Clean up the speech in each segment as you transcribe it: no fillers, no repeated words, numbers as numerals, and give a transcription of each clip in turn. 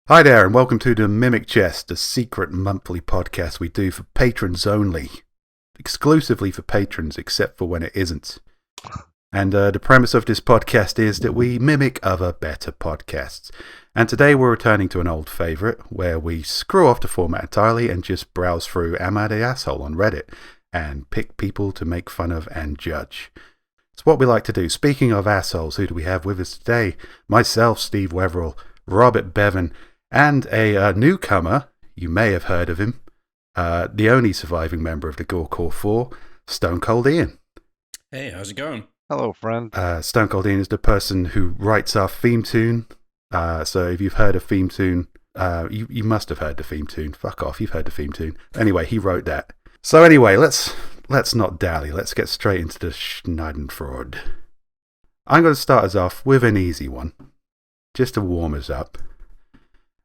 Hi there, and welcome to the Mimic Chest, a secret monthly podcast we do for patrons only. Exclusively for patrons, except for when it isn't. And the premise of this podcast is that we mimic other better podcasts. And today we're returning to an old favourite, where we screw off the format entirely and just browse through Am I the Asshole on Reddit, and pick people to make fun of and judge. It's what we like to do. Speaking of assholes, who do we have with us today? Myself, Steve Weverill, Robert Bevan, and a newcomer, you may have heard of him, the only surviving member of the Gorecore 4, Stone Cold Iain. Hey, how's it going? Hello, friend. Stone Cold Iain is the person who writes our theme tune. So if you've heard of theme tune, you must have heard the theme tune. Fuck off, you've heard the theme tune. Anyway, he wrote that. So anyway, let's not dally. Let's get straight into the Schneiden. I'm going to start us off with an easy one, just to warm us up.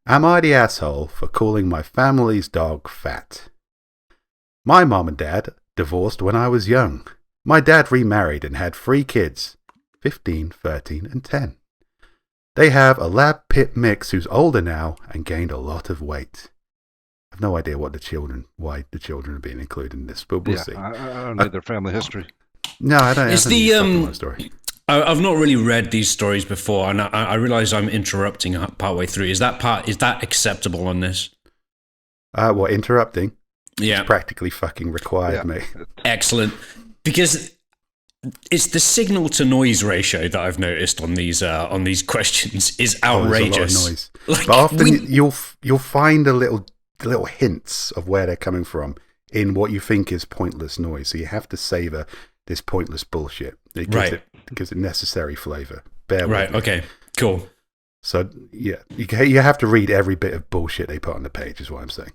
Am I the asshole for calling my family's dog fat? My mom and dad divorced when I was young. My dad remarried and had 3 kids, 15, 13, and 10. They have a lab pit mix who's older now and gained a lot of weight. I have no idea why the children are being included in this, but we'll see. I don't know their family history. No, I don't. It's the story. I've not really read these stories before, and I realize I'm interrupting partway through. Is that acceptable on this? What, interrupting? Yeah, it's practically fucking required, mate. Excellent, because it's the signal to noise ratio that I've noticed on these questions is outrageous. There's a lot of noise. But often you'll find a little hints of where they're coming from in what you think is pointless noise. So you have to savor this pointless bullshit. It gives it necessary flavour. Bear with me. Right, okay, cool. So, yeah, you have to read every bit of bullshit they put on the page, is what I'm saying.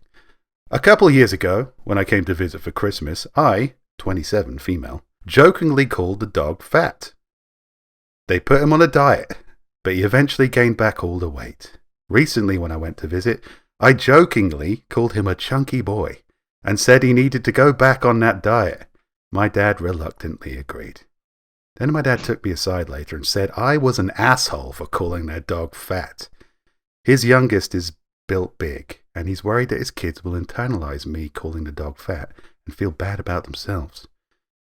A couple of years ago, when I came to visit for Christmas, I, 27, female, jokingly called the dog fat. They put him on a diet, but he eventually gained back all the weight. Recently, when I went to visit, I jokingly called him a chunky boy and said he needed to go back on that diet. My dad reluctantly agreed. Then my dad took me aside later and said I was an asshole for calling their dog fat. His youngest is built big, and he's worried that his kids will internalize me calling the dog fat and feel bad about themselves.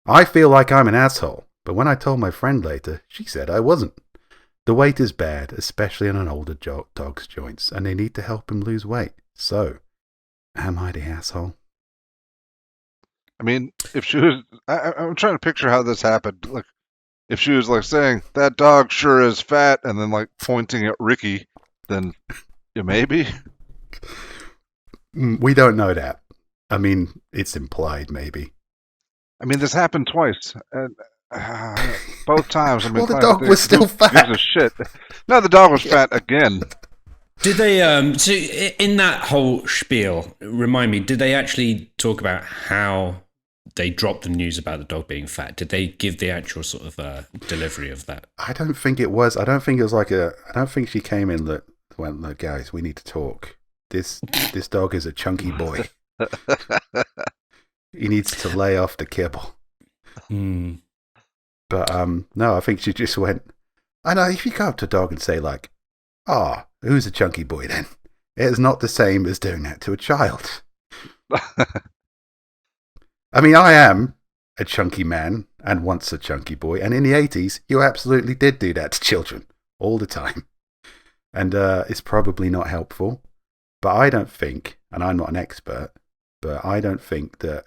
I feel like I'm an asshole, but when I told my friend later, she said I wasn't. The weight is bad, especially on an older dog's joints, and they need to help him lose weight. So, am I the asshole? I mean, if she was... I'm trying to picture how this happened. Like, if she was, like, saying, that dog sure is fat, and then, like, pointing at Ricky, then, yeah, maybe? We don't know that. I mean, it's implied, maybe. I mean, this happened twice. And, both times. I mean, well, the dog was still fat. Gives a shit. No, the dog was fat again. Did they, so in that whole spiel, remind me, did they actually talk about how they dropped the news about the dog being fat? Did they give the actual sort of delivery of that? I don't think it was. I don't think she came in that went, look, guys, we need to talk. This dog is a chunky boy. He needs to lay off the kibble. But no, I think she just went, I know, if you go up to a dog and say, like, who's a chunky boy then? It is not the same as doing that to a child. I mean, I am a chunky man and once a chunky boy, and in the 80s, you absolutely did do that to children all the time. And it's probably not helpful, but I don't think, and I'm not an expert, but I don't think that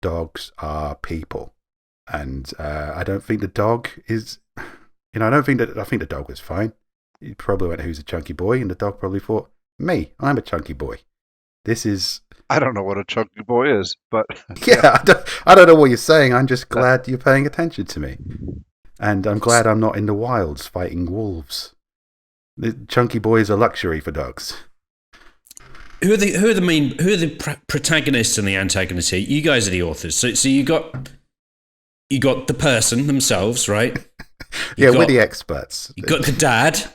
dogs are people. And I don't think the dog is, I think the dog was fine. He probably went, who's a chunky boy? And the dog probably thought, me, I'm a chunky boy. This is... I don't know what a chunky boy is, but... Yeah, I don't know what you're saying. I'm just glad you're paying attention to me. And I'm glad I'm not in the wilds fighting wolves. The chunky boy is a luxury for dogs. Who are the protagonists and the antagonists here? You guys are the authors. So you got the person themselves, right? We're the experts. You got the dad.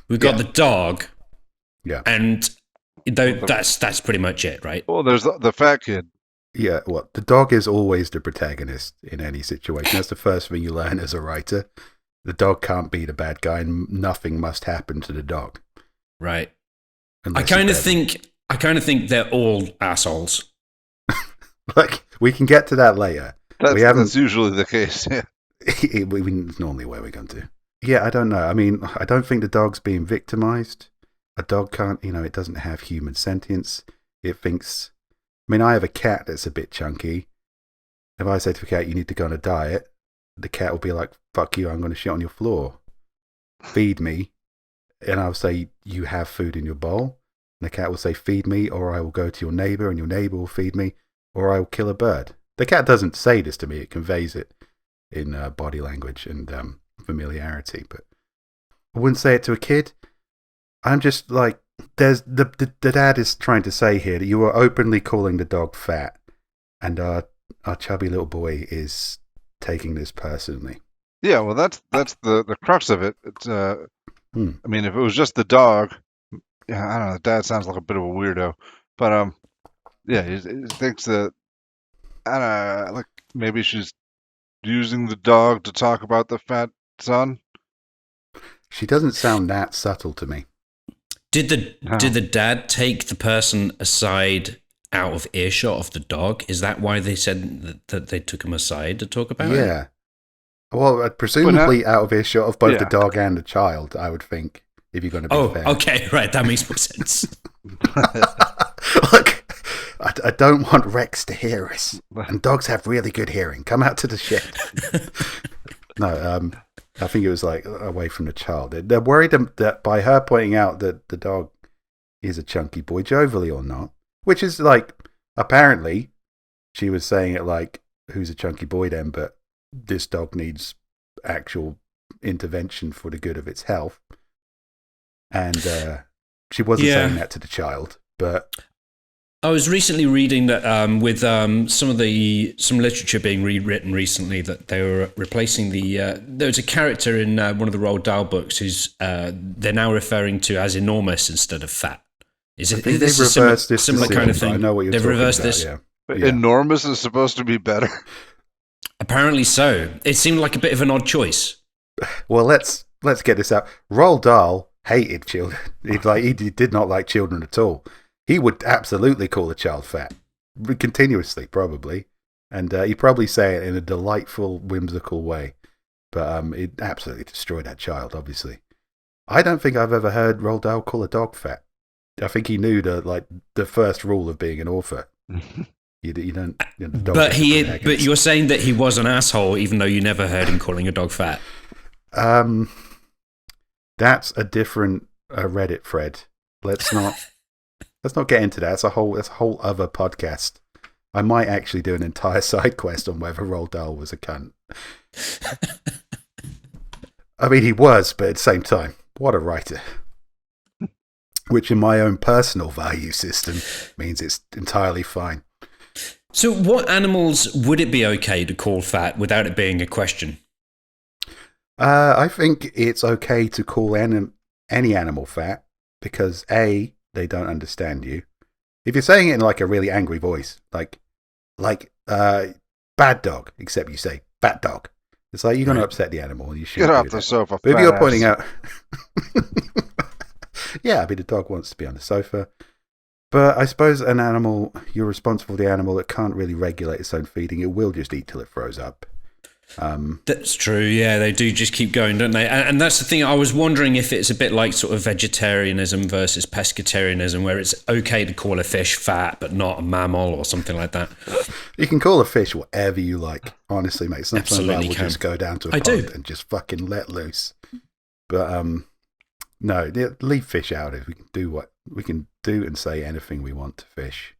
We've got the dog. Yeah. And that's pretty much it, right? Well, there's the fat kid. Yeah, the dog is always the protagonist in any situation. That's the first thing you learn as a writer. The dog can't be the bad guy, and nothing must happen to the dog. Right. I Unless you're kind of Bevan. think they're all assholes. Like, we can get to that later. We That's haven't. usually the case. Yeah. It's normally where we're going to. Yeah, I don't know. I mean, I don't think the dog's being victimized. A dog can't, it doesn't have human sentience. It thinks. I mean, I have a cat that's a bit chunky. If I say to the cat, you need to go on a diet, the cat will be like, fuck you, I'm going to shit on your floor. Feed me. And I'll say, you have food in your bowl. And the cat will say, feed me, or I will go to your neighbor and your neighbor will feed me, or I will kill a bird. The cat doesn't say this to me, it conveys it in body language and familiarity, but I wouldn't say it to a kid. I'm just like, there's the dad is trying to say here that you are openly calling the dog fat, and our chubby little boy is taking this personally. Yeah, well, that's the crux of it. It's I mean, if it was just the dog, yeah, I don't know. Dad sounds like a bit of a weirdo, but yeah, he thinks that I don't know, like maybe she's using the dog to talk about the fat son. She doesn't sound that subtle to me. Did the dad take the person aside out of earshot of the dog? Is that why they said that they took him aside to talk about it? Yeah. Well, presumably out of earshot of both the dog and the child, I would think, if you're going to be fair. Oh, okay, right. That makes more sense. Look, I don't want Rex to hear us. And dogs have really good hearing. Come out to the shed. No, I think it was like away from the child. They're worried that by her pointing out that the dog is a chunky boy, jovially or not, which is like, apparently, she was saying it like, who's a chunky boy then, but this dog needs actual intervention for the good of its health. And she wasn't saying that to the child, but I was recently reading that with some literature being rewritten recently, that they were replacing there's a character in one of the Roald Dahl books who's they're now referring to as enormous instead of fat. Is it they've reversed this similar kind of thing? I know what you're they've talking reversed about, this. Yeah. Yeah. Enormous is supposed to be better. Apparently so. It seemed like a bit of an odd choice. Well, let's get this out. Roald Dahl hated children. He did not like children at all. He would absolutely call a child fat, continuously, probably, and he'd probably say it in a delightful, whimsical way. But it absolutely destroyed that child. Obviously, I don't think I've ever heard Roald Dahl call a dog fat. I think he knew the first rule of being an author. You don't. But you're saying that he was an asshole, even though you never heard him calling a dog fat. That's a different Reddit thread. Let's not get into that. That's a whole other podcast. I might actually do an entire side quest on whether Roald Dahl was a cunt. I mean, he was, but at the same time, what a writer. Which in my own personal value system means it's entirely fine. So what animals would it be okay to call fat without it being a question? I think it's okay to call any animal fat because A, they don't understand you. If you're saying it in like a really angry voice, like bad dog, except you say fat dog, it's like you're going to upset the animal. You should get off the sofa. But if you're pointing out, yeah, I mean the dog wants to be on the sofa. But I suppose an animal, you're responsible for the animal that can't really regulate its own feeding. It will just eat till it throws up. That's true. Yeah, they do just keep going, don't they? And that's the thing. I was wondering if it's a bit like sort of vegetarianism versus pescatarianism, where it's okay to call a fish fat, but not a mammal or something like that. You can call a fish whatever you like. Honestly, mate. Sometimes I will just go down to a pond and just fucking let loose. But no, leave fish out. If we can do and say anything we want to fish.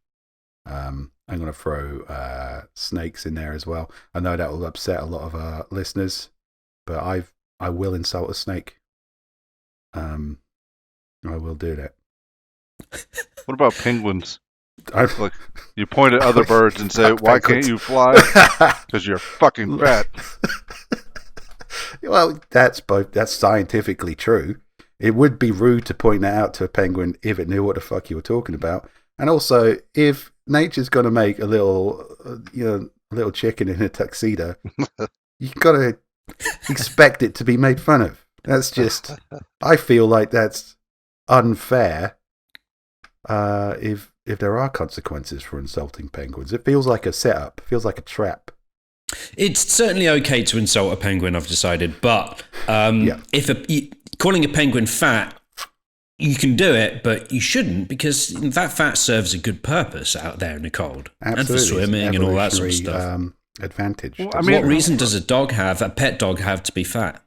I'm going to throw snakes in there as well. I know that will upset a lot of our listeners, but I will insult a snake. I will do that. What about penguins? Like you point at other birds and say, "Why can't you fly? Because you're fucking fat." Well, that's scientifically true. It would be rude to point that out to a penguin if it knew what the fuck you were talking about. And also, if nature's going to make a little chicken in a tuxedo, you got to expect it to be made fun of. That's just, I feel like that's unfair if there are consequences for insulting penguins. It feels like a setup. It feels like a trap. It's certainly okay to insult a penguin, I've decided, but calling a penguin fat, you can do it, but you shouldn't, because that fat serves a good purpose out there in the cold. Absolutely. And for swimming and all that sort of stuff. Advantage. Well, What reason does a pet dog have to be fat?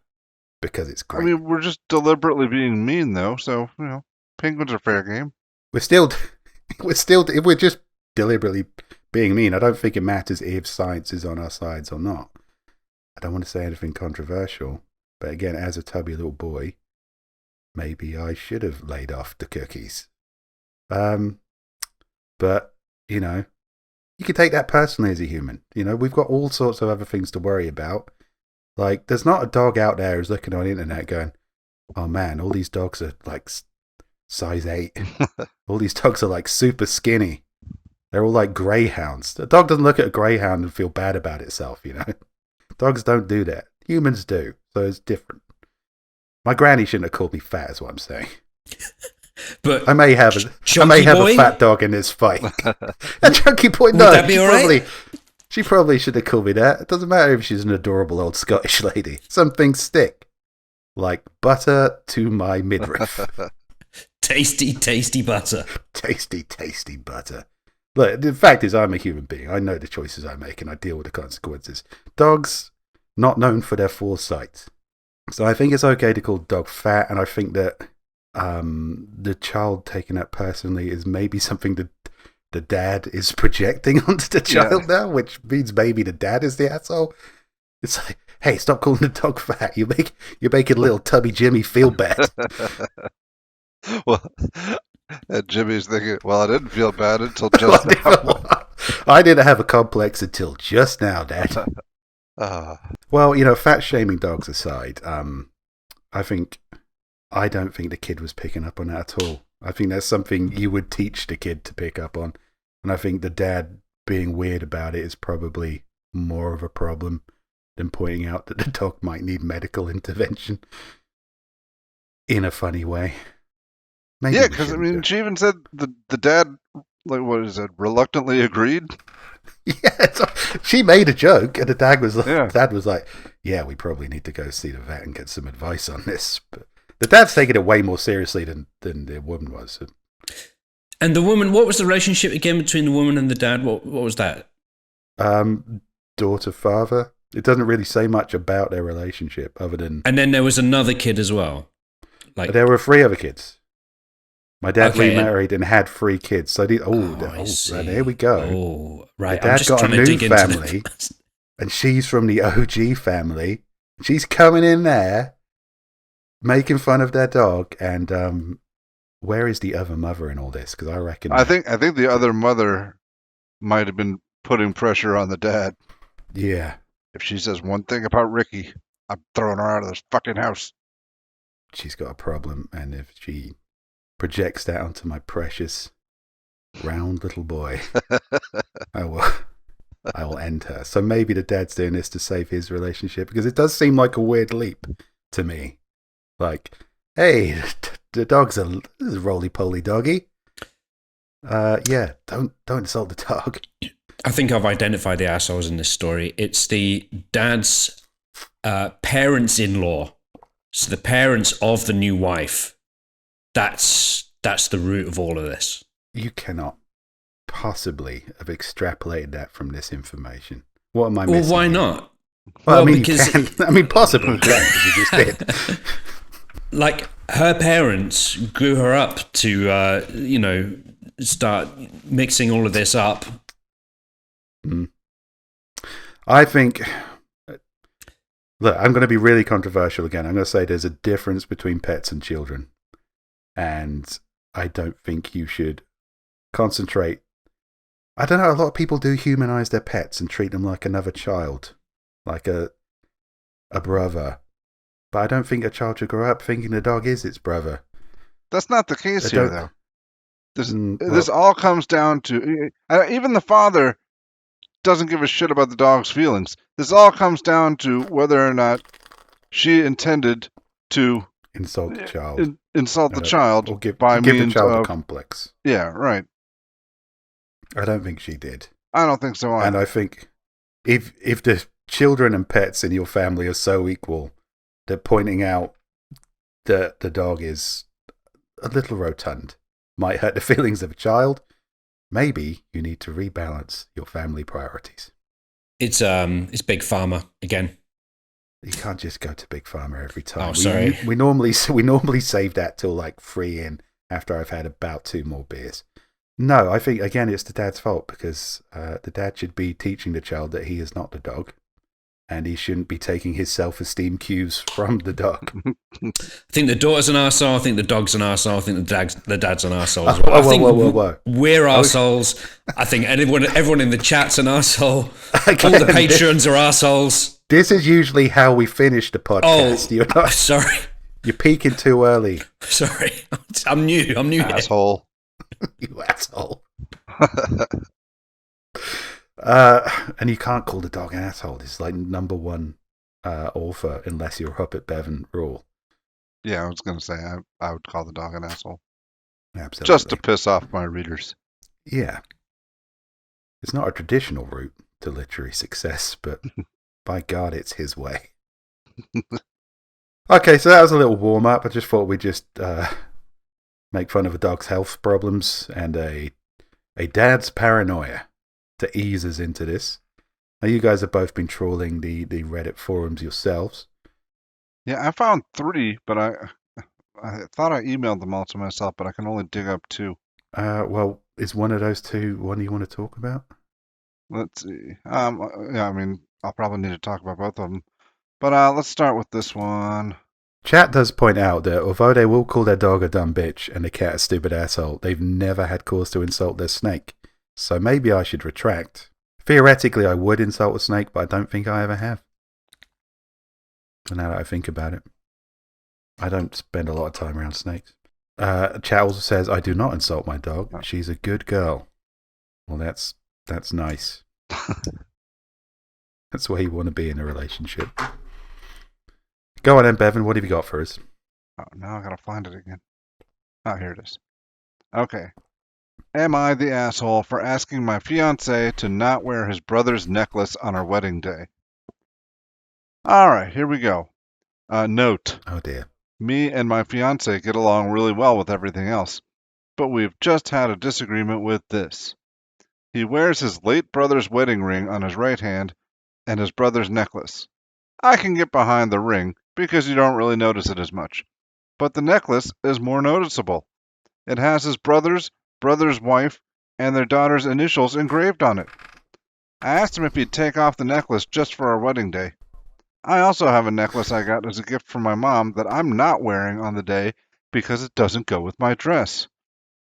Because it's great. I mean, we're just deliberately being mean, though, so, penguins are fair game. If we're just deliberately being mean, I don't think it matters if science is on our sides or not. I don't want to say anything controversial, but again, as a tubby little boy, maybe I should have laid off the cookies. But, you can take that personally as a human. We've got all sorts of other things to worry about. Like, there's not a dog out there who's looking on the internet going, oh man, all these dogs are like size 8. All these dogs are like super skinny. They're all like greyhounds. A dog doesn't look at a greyhound and feel bad about itself, Dogs don't do that. Humans do. So it's different. My granny shouldn't have called me fat, is what I'm saying. But I may have a fat dog in this fight. A chunky boy? No, Would that be all right? She probably should have called me that. It doesn't matter if she's an adorable old Scottish lady. Some things stick. Like butter to my midriff. Tasty, tasty butter. Tasty, tasty butter. Look, the fact is, I'm a human being. I know the choices I make and I deal with the consequences. Dogs, not known for their foresight. So I think it's okay to call dog fat, and I think that the child taking that personally is maybe something that the dad is projecting onto the child now, which means maybe the dad is the asshole. It's like, hey, stop calling the dog fat. You're making little tubby Jimmy feel bad. Well, and Jimmy's thinking, well, I didn't feel bad until just now. I didn't have a complex until just now, Dad. Well, fat shaming dogs aside, I don't think the kid was picking up on that at all. I think that's something you would teach the kid to pick up on. And I think the dad being weird about it is probably more of a problem than pointing out that the dog might need medical intervention in a funny way. Maybe yeah, because, she even said the dad, reluctantly agreed? Yeah, she made a joke, and the dad was like, yeah, we probably need to go see the vet and get some advice on this. But the dad's taking it way more seriously than the woman was. And the woman, what was the relationship again between the woman and the dad? What was that? Daughter, father. It doesn't really say much about their relationship other than... And then there was another kid as well. There were 3 other kids. My dad remarried and had 3 kids. So there we go. Oh, right. My dad got a new family, and she's from the OG family. She's coming in there, making fun of their dog. And where is the other mother in all this? Because I reckon I think the other mother might have been putting pressure on the dad. Yeah. If she says one thing about Ricky, I'm throwing her out of this fucking house. She's got a problem, and if she projects that onto my precious round little boy, I will end her. So maybe the dad's doing this to save his relationship, because it does seem like a weird leap to me. Like, hey, the dog's a roly-poly doggy. Yeah, don't insult the dog. I think I've identified the assholes in this story. It's the dad's parents-in-law. So the parents of the new wife. That's the root of all of this. You cannot possibly have extrapolated that from this information. What am I missing? Well, why not? Well, because you can. Possibly you can, because you just did. Like, her parents grew her up to, start mixing all of this up. I think... Look, I'm going to be really controversial again. I'm going to say there's a difference between pets and children. And I don't think you should concentrate. I don't know, a lot of people do humanize their pets and treat them like another child, like a brother. But I don't think a child should grow up thinking the dog is its brother. That's not the case here, though. This all comes down to... even the father doesn't give a shit about the dog's feelings. This all comes down to whether or not she intended to... insult the child. insult the child or give by the means child a of... complex. Yeah, right. I don't think she did. I don't think so either. And I think if the children and pets in your family are so equal that pointing out that the dog is a little rotund might hurt the feelings of a child, maybe you need to rebalance your family priorities. It's Big Pharma again. You can't just go to Big Pharma every time. Oh, sorry. We normally save that till like 3 in after I've had about 2 more beers. No, I think again it's the dad's fault because the dad should be teaching the child that he is not the dog, and he shouldn't be taking his self-esteem cues from the dog. I think the daughter's an arsehole. I think the dog's an arsehole. I think the dad's an arsehole as Oh, well. whoa, I think whoa, whoa. we're arseholes. I think everyone in the chat's an arsehole. Again, All the patrons are arseholes. This is usually how we finish the podcast. Oh, sorry. You're peaking too early. Sorry. I'm new here. Asshole. You asshole. And you can't call the dog an asshole. It's like number 1 author, unless you're up at Bevan rule. Yeah, I was going to say, I would call the dog an asshole. Absolutely. Just to piss off my readers. Yeah. It's not a traditional route to literary success, but by God, it's his way. Okay, so that was a little warm-up. I just thought we'd just make fun of a dog's health problems and a dad's paranoia to ease us into this. Now, you guys have both been trawling the Reddit forums yourselves. Yeah, I found 3, but I thought I emailed them all to myself, but I can only dig up 2. Well, is one of those 2 one you want to talk about? Let's see. Yeah, I mean, I'll probably need to talk about both of them. But let's start with this one. Chat does point out that although they will call their dog a dumb bitch and the cat a stupid asshole, they've never had cause to insult their snake. So maybe I should retract. Theoretically, I would insult a snake, but I don't think I ever have. And now that I think about it, I don't spend a lot of time around snakes. Chat also says, I do not insult my dog. She's a good girl. Well, that's nice. That's where you want to be in a relationship. Go on then, Bevan. What have you got for us? Oh, now I gotta find it again. Oh, here it is. Okay. Am I the asshole for asking my fiancé to not wear his brother's necklace on our wedding day? All right, here we go. Note. Oh, dear. Me and my fiancé get along really well with everything else, but we've just had a disagreement with this. He wears his late brother's wedding ring on his right hand and his brother's necklace. I can get behind the ring because you don't really notice it as much, but the necklace is more noticeable. It has his brother's wife, and their daughter's initials engraved on it. I asked him if he'd take off the necklace just for our wedding day. I also have a necklace I got as a gift from my mom that I'm not wearing on the day because it doesn't go with my dress.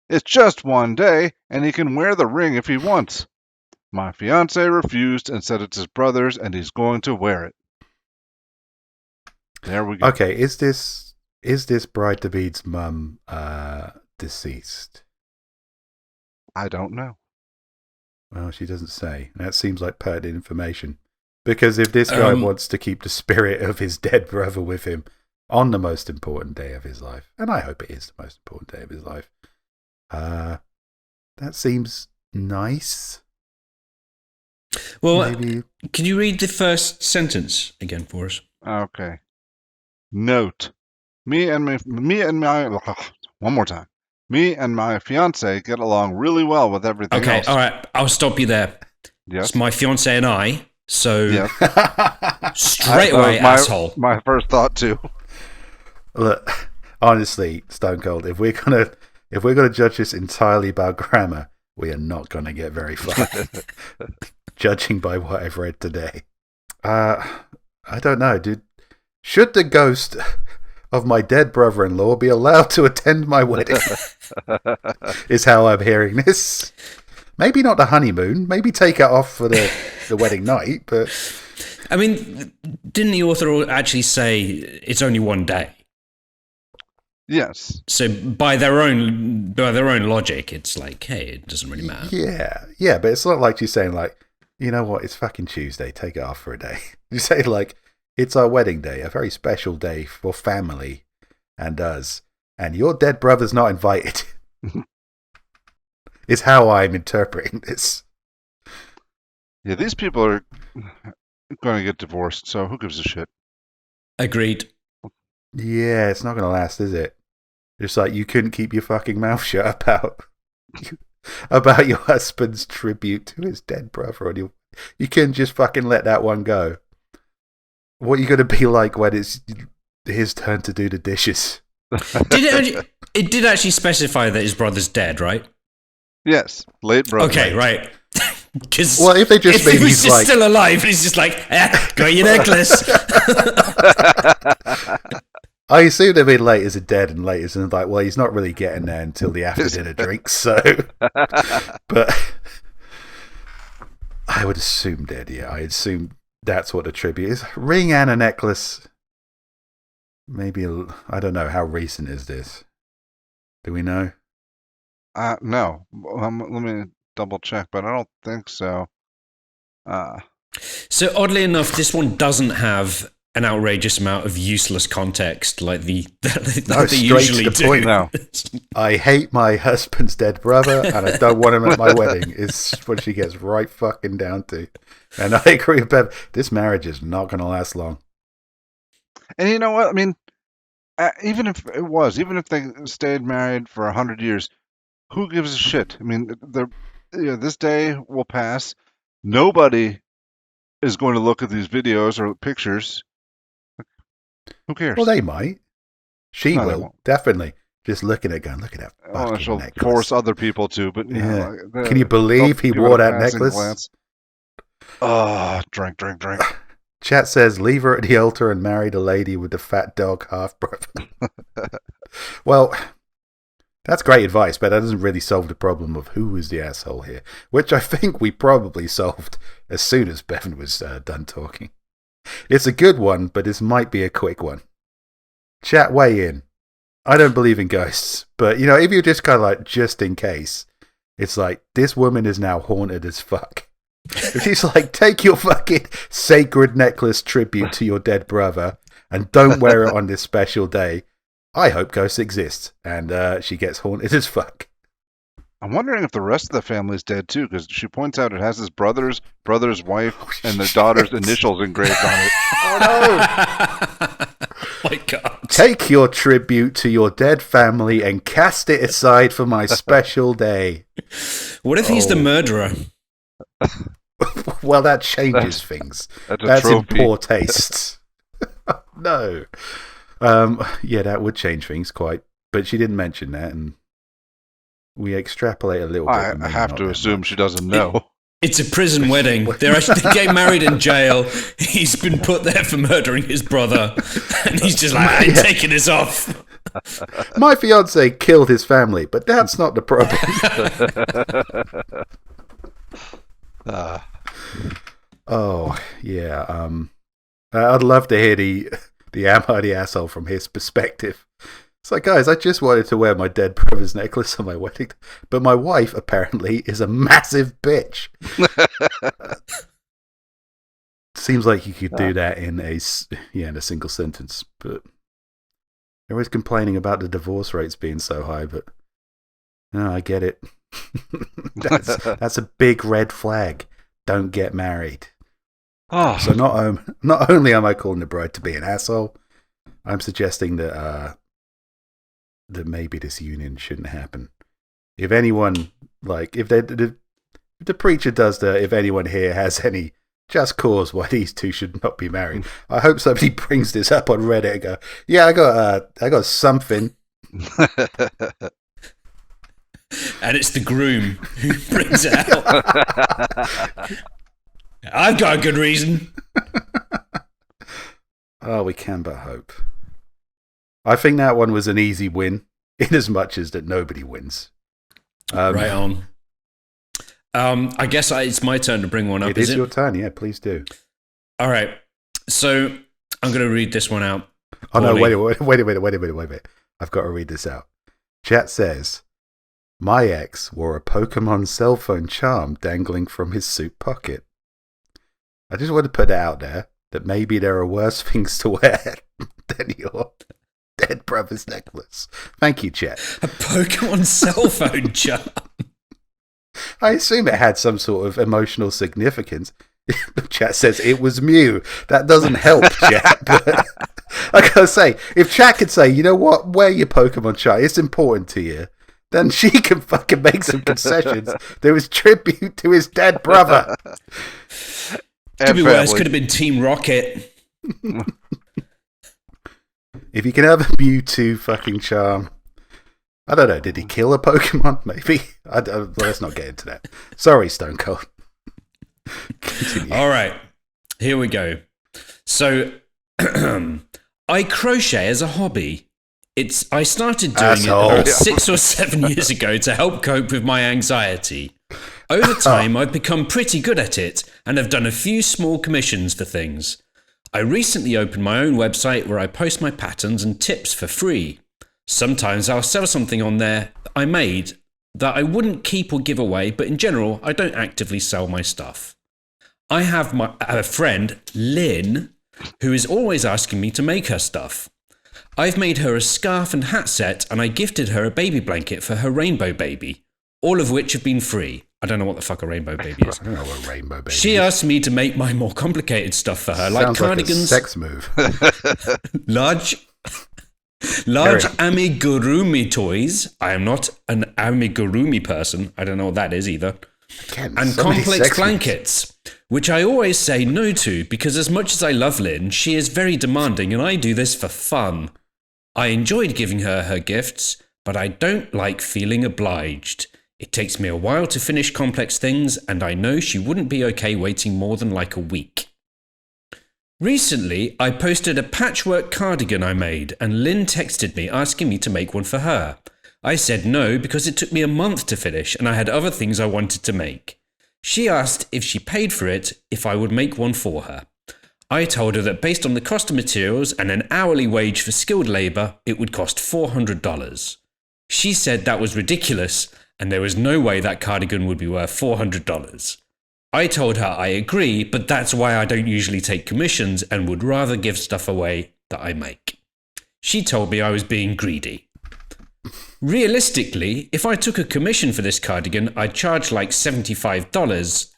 It's just one day, and he can wear the ring if he wants. My fiancé refused and said it's his brother's and he's going to wear it. There we go. Okay, is this bride-to-be's mum deceased? I don't know. Well, she doesn't say. That seems like pertinent information. Because if this guy wants to keep the spirit of his dead brother with him on the most important day of his life, and I hope it is the most important day of his life, that seems nice. Well, maybe. Can you read the first sentence again for us? Okay. Note. Me and my one more time. Me and my fiance get along really well with everything else. Okay, all right. I'll stop you there. Yes. It's my fiance and I. So Yes. straight away, asshole. My first thought too. Look, honestly, Stone Cold, if we're gonna judge this entirely by grammar, we are not gonna get very far. Judging by what I've read today. I don't know, dude. Should the ghost of my dead brother-in-law be allowed to attend my wedding? Is how I'm hearing this. Maybe not the honeymoon. Maybe take it off for the wedding night. But I mean, didn't the author actually say it's only one day? Yes. So by their own logic, it's like, hey, it doesn't really matter. Yeah, but it's not like she's saying like, you know what? It's fucking Tuesday. Take it off for a day. You say like, it's our wedding day, a very special day for family and us. and your dead brother's not invited. Is how I'm interpreting this. Yeah, these people are going to get divorced, so who gives a shit? Agreed. Yeah, it's not going to last, is it? It's like you couldn't keep your fucking mouth shut about your husband's tribute to his dead brother. And you couldn't just fucking let that one go. What are you going to be like when it's his turn to do the dishes? It did actually specify that his brother's dead, right? Yes, late brother. Okay, right. Well, if they just if mean he was he's just like still alive, he's just like, got your necklace. I assume they mean late as a dead and late as in like, well, he's not really getting there until the after dinner drinks, so. But I would assume dead, yeah. I assume that's what the tribute is. Ring and a necklace. Maybe, I don't know, how recent is this? Do we know? No. Let me double check, but I don't think so. So oddly enough, this one doesn't have an outrageous amount of useless context like they usually to the do. point. No. I hate my husband's dead brother and I don't want him at my wedding is what she gets right fucking down to. And I agree with Bev. This marriage is not going to last long. And you know what? I mean, even if they stayed married for 100 years, who gives a shit? I mean, this day will pass. Nobody is going to look at these videos or pictures. Who cares? Well, they might. She No, they will, won't. definitely. Just looking at going, look at that fucking She'll necklace. force other people to, but Yeah. Can you believe he they'll wore give it a that passing necklace? glance. Drink. Chat says, leave her at the altar and marry the lady with the fat dog half-brother. Well, that's great advice, but that doesn't really solve the problem of who is the asshole here, which I think we probably solved as soon as Bevan was done talking. It's a good one, but this might be a quick one. Chat, weigh in. I don't believe in ghosts, but, if you're just kind of like, just in case, it's like, this woman is now haunted as fuck. If she's like, take your fucking sacred necklace tribute to your dead brother and don't wear it on this special day, I hope ghosts exist, and she gets haunted as fuck. I'm wondering if the rest of the family's dead too, because she points out it has his brother's wife, and their daughter's initials engraved on it. Oh no! My God. Take your tribute to your dead family and cast it aside for my special day. What if he's the murderer? Well, that changes things. That's a That's in trophy. poor taste. No. Yeah, that would change things quite. But she didn't mention that, and we extrapolate a little bit. I but maybe have not to that assume much. she doesn't know. It's a prison wedding. They get married in jail. He's been put there for murdering his brother. And he's just like, I ain't taking this off. My fiance killed his family, but that's not the problem. Oh, yeah. I'd love to hear the am I the asshole from his perspective. It's like, guys, I just wanted to wear my dead brother's necklace on my wedding, but my wife apparently is a massive bitch. Seems like you could do that in a single sentence, but they're always complaining about the divorce rates being so high, but no, I get it. That's a big red flag. Don't get married. So not only am I calling the bride to be an asshole, I'm suggesting that that maybe this union shouldn't happen. If anyone, like, if the preacher does if anyone here has any just cause why these two should not be married, I hope somebody brings this up on Reddit and go, yeah, I got something. And it's the groom who brings it out. I've got a good reason. Oh, we can but hope. I think that one was an easy win, in as much as that nobody wins. Right on. I guess it's my turn to bring one up. It is your turn, yeah, please do. All right. So I'm going to read this one out. Oh, no, Paulie. wait a minute. I've got to read this out. Chat says, my ex wore a Pokemon cell phone charm dangling from his suit pocket. I just want to put it out there that maybe there are worse things to wear than your dead brother's necklace. Thank you, chat. A Pokemon cell phone charm. I assume it had some sort of emotional significance. The chat says it was Mew. That doesn't help, chat. But I gotta say, if chat could say, you know what, wear your Pokemon chart, it's important to you, then she can fucking make some concessions to his tribute to his dead brother. Could be worse. Could have been Team Rocket. If you can have a Mewtwo fucking charm, I don't know. Did he kill a Pokemon? Maybe. Let's not get into that. Sorry, Stone Cold. Continue. All right, here we go. So, I crochet as a hobby. I started doing it about 6 or 7 years ago to help cope with my anxiety. Over time, I've become pretty good at it and have done a few small commissions for things. I recently opened my own website where I post my patterns and tips for free. Sometimes I'll sell something on there I made that I wouldn't keep or give away, but in general, I don't actively sell my stuff. I have a friend, Lynn, who is always asking me to make her stuff. I've made her a scarf and hat set, and I gifted her a baby blanket for her rainbow baby, all of which have been free. I don't know what the fuck a rainbow baby is. I don't know what a rainbow baby She asked me to make my more complicated stuff for her, like cardigans. Like a sex move. large amigurumi toys. I am not an amigurumi person. I don't know what that is either. Again, and so complex blankets, which I always say no to because as much as I love Lynn, she is very demanding and I do this for fun. I enjoyed giving her her gifts, but I don't like feeling obliged. It takes me a while to finish complex things, and I know she wouldn't be okay waiting more than like a week. Recently, I posted a patchwork cardigan I made, and Lynn texted me asking me to make one for her. I said no because it took me a month to finish, and I had other things I wanted to make. She asked if she paid for it, if I would make one for her. I told her that based on the cost of materials and an hourly wage for skilled labour, it would cost $400. She said that was ridiculous, and there was no way that cardigan would be worth $400. I told her I agree, but that's why I don't usually take commissions and would rather give stuff away that I make. She told me I was being greedy. Realistically, if I took a commission for this cardigan, I'd charge like $75,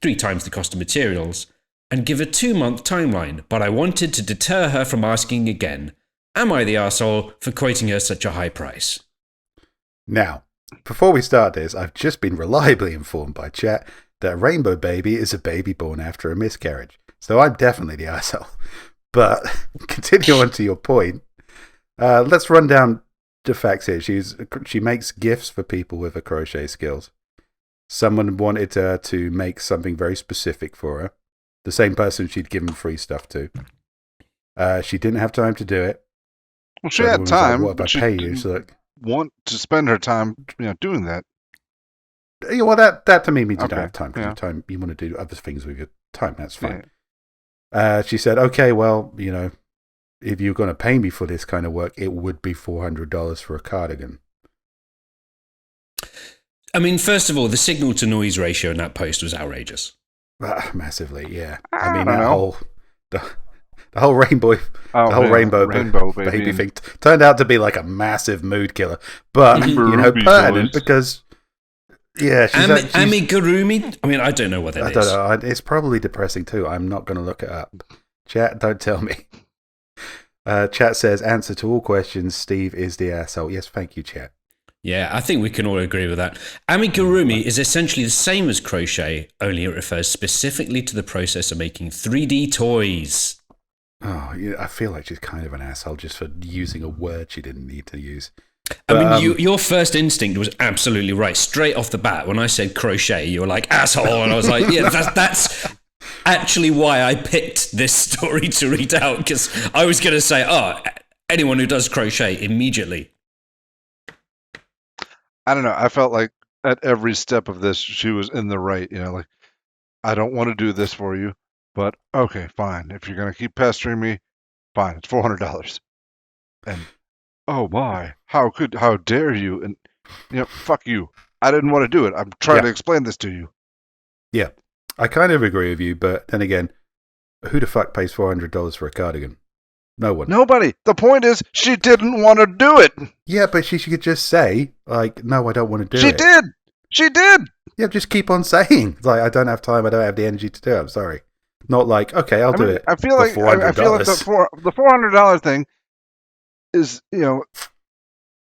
three times the cost of materials, and give a 2-month timeline, but I wanted to deter her from asking again. Am I the arsehole for quoting her such a high price? Now, before we start this, I've just been reliably informed by chat that a rainbow baby is a baby born after a miscarriage. So I'm definitely the arsehole. But continue on to your point. Let's run down the facts here. She makes gifts for people with her crochet skills. Someone wanted her to make something very specific for her. The same person she'd given free stuff to. She didn't have time to do it. Well, she had time. Like, what if I pay you? So like, want to spend her time, doing that. Yeah, well, that to me means you don't have time because yeah. you want to do other things with your time. That's fine. Yeah. She said, "Okay, well, if you're going to pay me for this kind of work, it would be $400 for a cardigan." I mean, first of all, the signal to noise ratio in that post was outrageous. Massively, yeah. I mean, that whole the whole rainbow baby thing turned out to be like a massive mood killer. But pertinent because she's amigurumi. I mean, I don't know what that is. I don't know. It's probably depressing too. I'm not going to look it up. Chat, don't tell me. Chat says answer to all questions. Steve is the asshole. Yes, thank you, chat. Yeah, I think we can all agree with that. Amigurumi is essentially the same as crochet, only it refers specifically to the process of making 3D toys. Oh, yeah, I feel like she's kind of an asshole just for using a word she didn't need to use. I mean, your first instinct was absolutely right. Straight off the bat, when I said crochet, you were like, asshole. And I was like, yeah, that's actually why I picked this story to read out, because I was going to say, anyone who does crochet immediately. I don't know. I felt like at every step of this, she was in the right. Like, I don't want to do this for you, but okay, fine. If you're going to keep pestering me, fine. It's $400. And, oh my, how dare you? And, fuck you. I didn't want to do it. I'm trying to explain this to you. Yeah, I kind of agree with you, but then again, who the fuck pays $400 for a cardigan? No one. Nobody. The point is, she didn't want to do it. Yeah, but she could just say, like, no, I don't want to do She it. did. She did. Yeah, just keep on saying. Like, I don't have time, I don't have the energy to do it. I'm sorry. Not like, okay, I'll do it. I feel like $400. I feel like the $400 thing is,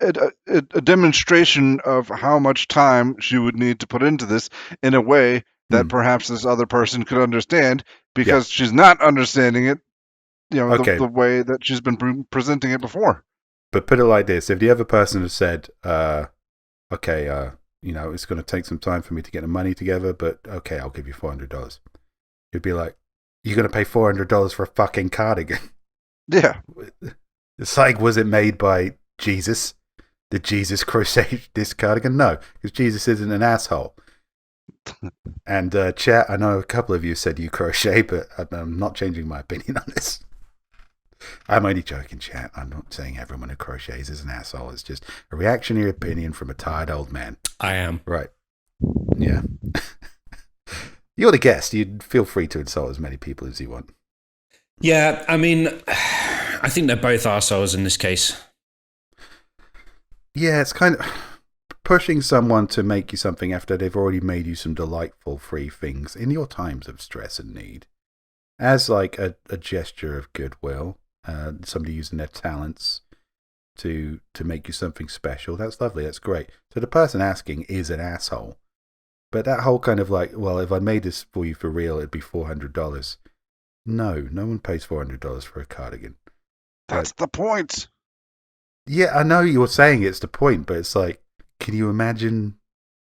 a demonstration of how much time she would need to put into this in a way that perhaps this other person could understand, because she's not understanding it, Okay. the way that she's been presenting it before. But put it like this: if the other person had said, okay, it's going to take some time for me to get the money together, but okay, I'll give you $400. You'd be like, you're going to pay $400 for a fucking cardigan? Yeah. It's like, was it made by Jesus? Did Jesus crochet this cardigan? No, because Jesus isn't an asshole. And chat, I know a couple of you said you crochet, but I'm not changing my opinion on this. I'm only joking, chat. I'm not saying everyone who crochets is an asshole. It's just a reactionary opinion from a tired old man. I am. Right. Yeah. You're the guest. You'd feel free to insult as many people as you want. Yeah, I mean, I think they're both arseholes in this case. Yeah, it's kind of pushing someone to make you something after they've already made you some delightful free things in your times of stress and need. As like a gesture of goodwill. Somebody using their talents to make you something special. That's lovely. That's great. So the person asking is an asshole. But that whole kind of like, well, if I made this for you for real, it'd be $400. No one pays $400 for a cardigan. That's the point. Yeah, I know you're saying it's the point, but it's like, can you imagine?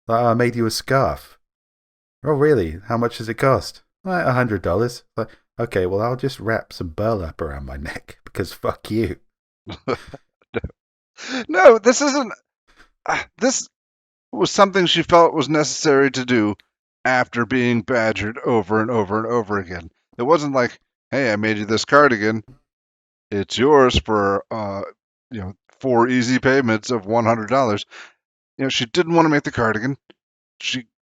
Like, I made you a scarf. Oh, really? How much does it cost? Like $100. Like, okay, well, I'll just wrap some burlap around my neck because fuck you. No, this isn't. This was something she felt was necessary to do after being badgered over and over and over again. It wasn't like, hey, I made you this cardigan. It's yours for 4 easy payments of $100. She didn't want to make the cardigan.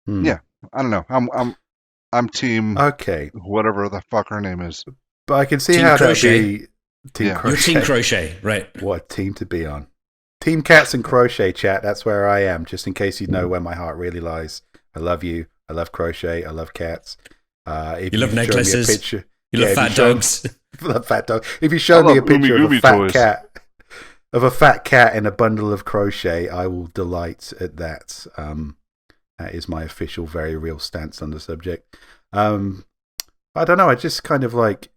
Yeah, I don't know. I'm team. Okay. Whatever the fuck her name is. But I can see Team how Crochet. that'd be Team Crochet. You're Team Crochet, right? What a team to be on. Team Cats and Crochet, chat. That's where I am, just in case you know where my heart really lies. I love you. I love crochet. I love cats. If you love necklaces. You love fat dogs. Love fat dogs. If you show me a picture of a fat cat, in a bundle of crochet, I will delight at that. That is my official, very real stance on the subject. I don't know. I just kind of like,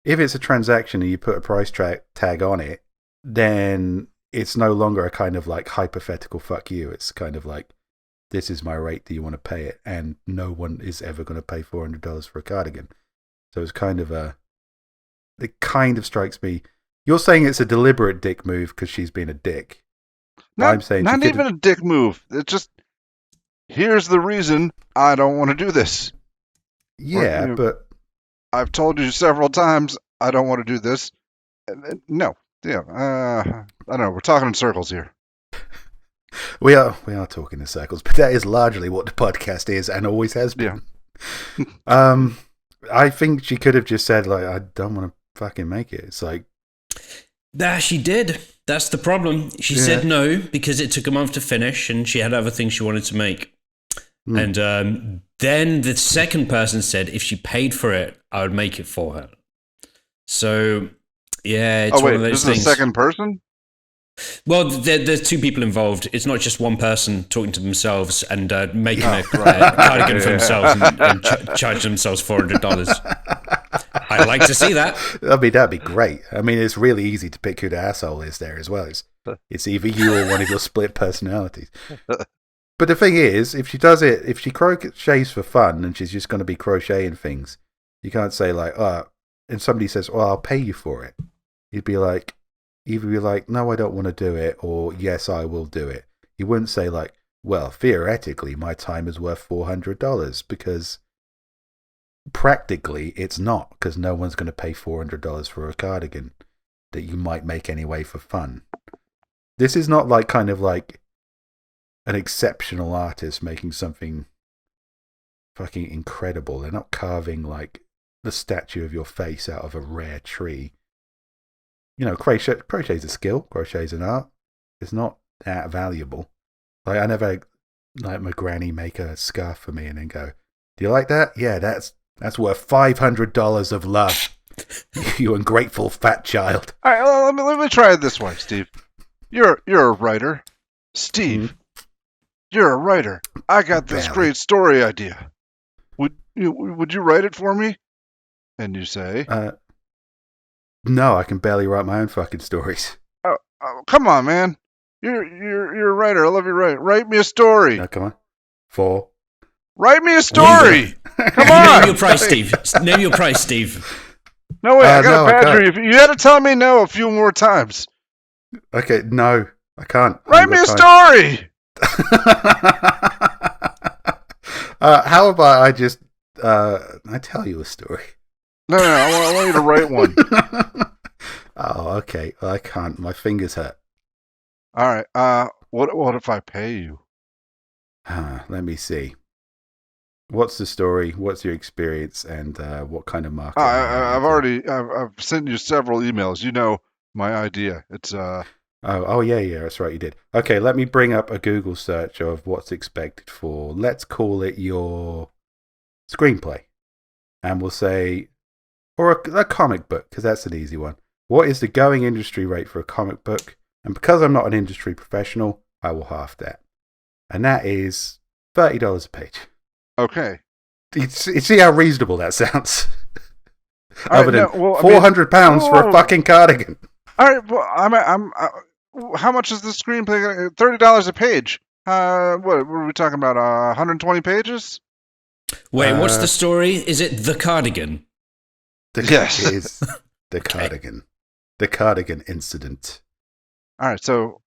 if it's a transaction and you put a price tag on it, then it's no longer a kind of like hypothetical fuck you. It's kind of like, this is my rate. Do you want to pay it? And no one is ever going to pay $400 for a cardigan. So it's kind of it kind of strikes me. You're saying it's a deliberate dick move because she's been a dick. I'm saying not even a dick move. It's just, here's the reason I don't want to do this. Yeah, but I've told you several times I don't want to do this. No. Yeah. I don't know. We're talking in circles here. We are talking in circles, but that is largely what the podcast is and always has been. Yeah. I think she could have just said, like, I don't want to fucking make it. It's like, she did. That's the problem. She said no because it took a month to finish and she had other things she wanted to make. And then the second person said if she paid for it, I would make it for her. So, yeah, it's one of those things. This is a second person? Well, there's two people involved. It's not just one person talking to themselves and making a cardigan for themselves and charging themselves $400. I'd like to see that. I mean, that'd be great. I mean, it's really easy to pick who the asshole is there as well. It's either you or one of your split personalities. But the thing is, if she crochets for fun and she's just going to be crocheting things, you can't say like, and somebody says, well, I'll pay you for it. You'd be like, either be like, no, I don't want to do it, or yes, I will do it. You wouldn't say like, well, theoretically, my time is worth $400 because practically it's not, because no one's going to pay $400 for a cardigan that you might make anyway for fun. This is not like kind of like an exceptional artist making something fucking incredible. They're not carving like the statue of your face out of a rare tree. crochet's a skill. Crochet's an art. It's not that valuable. Like, I never let my granny make a scarf for me and then go, "Do you like that? Yeah, that's worth $500 of love." You ungrateful fat child. All right, well, let me try it this way, Steve. You're a writer, Steve. You're a writer. I got this great story idea. Would you write it for me? And you say, "No, I can barely write my own fucking stories." Oh, come on, man. You're a writer. I love your writing. Write me a story. No, come on. 4. Write me a story. Come on. Name your price, Steve. Name your price, Steve. No way. I got no, to badger you. You had to tell me no a few more times. Okay, no, I can't. Write me a story. How about I just I tell you a story? No, I want you to write one. Oh, okay. Well, I can't. My fingers hurt. All right. What if I pay you? Let me see. What's the story? What's your experience? And what kind of market? I've sent you several emails. You know my idea. It's Oh yeah, that's right. You did. Okay, let me bring up a Google search of what's expected for. Let's call it your screenplay, and we'll say, or a comic book, because that's an easy one. What is the going industry rate for a comic book? And because I'm not an industry professional, I will half that, and that is $30 a page. Okay. You see how reasonable that sounds? All Other right, than £400 for a fucking cardigan. All right. Well, how much is the screenplay? $30 a page. What were we talking about? 120 pages? Wait, what's the story? Is it The Cardigan? Yes. It is the cardigan. The cardigan incident. All right. So,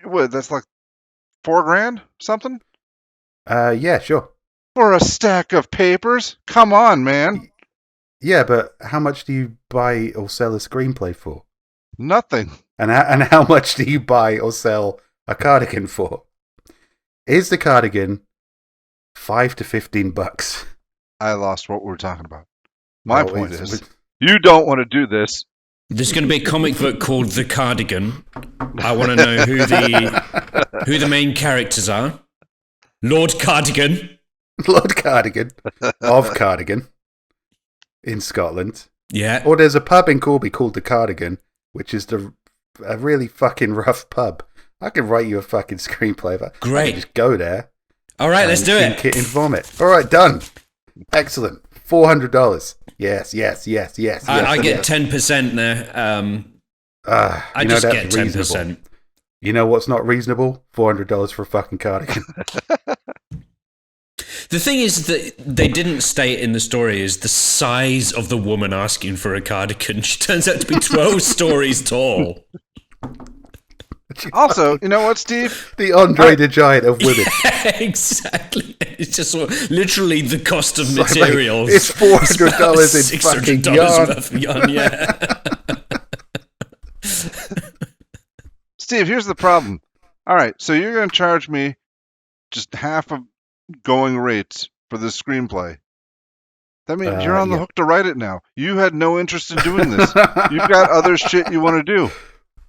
what? That's like $4,000 something? Yeah, sure. For a stack of papers? Come on, man. Yeah, but how much do you buy or sell a screenplay for? Nothing. And how much do you buy or sell a cardigan for? Is the cardigan $5 to $15? I lost what we were talking about. My point is, you don't want to do this. There's going to be a comic book called The Cardigan. I want to know who the main characters are. Lord Cardigan. Lord Cardigan of Cardigan in Scotland. Yeah. Or there's a pub in Corby called the Cardigan, which is a really fucking rough pub. I can write you a fucking screenplay of that. Great. I can just go there. All right, let's do it. It in vomit. All right, done. Excellent. $400. Yes. I get 10% there. I just get 10%. Reasonable. You know what's not reasonable? $400 for a fucking cardigan. The thing is that they didn't state in the story is the size of the woman asking for a cardigan. She turns out to be 12 stories tall. Also, you know what, Steve? The Andre the Giant of women. Exactly. It's just literally the cost of materials. It's $400 in fucking yarn. Worth of yarn. Yeah. Steve, here's the problem. All right, so you're going to charge me just half of going rates for this screenplay. That means you're on the hook to write it now. You had no interest in doing this. You've got other shit you want to do.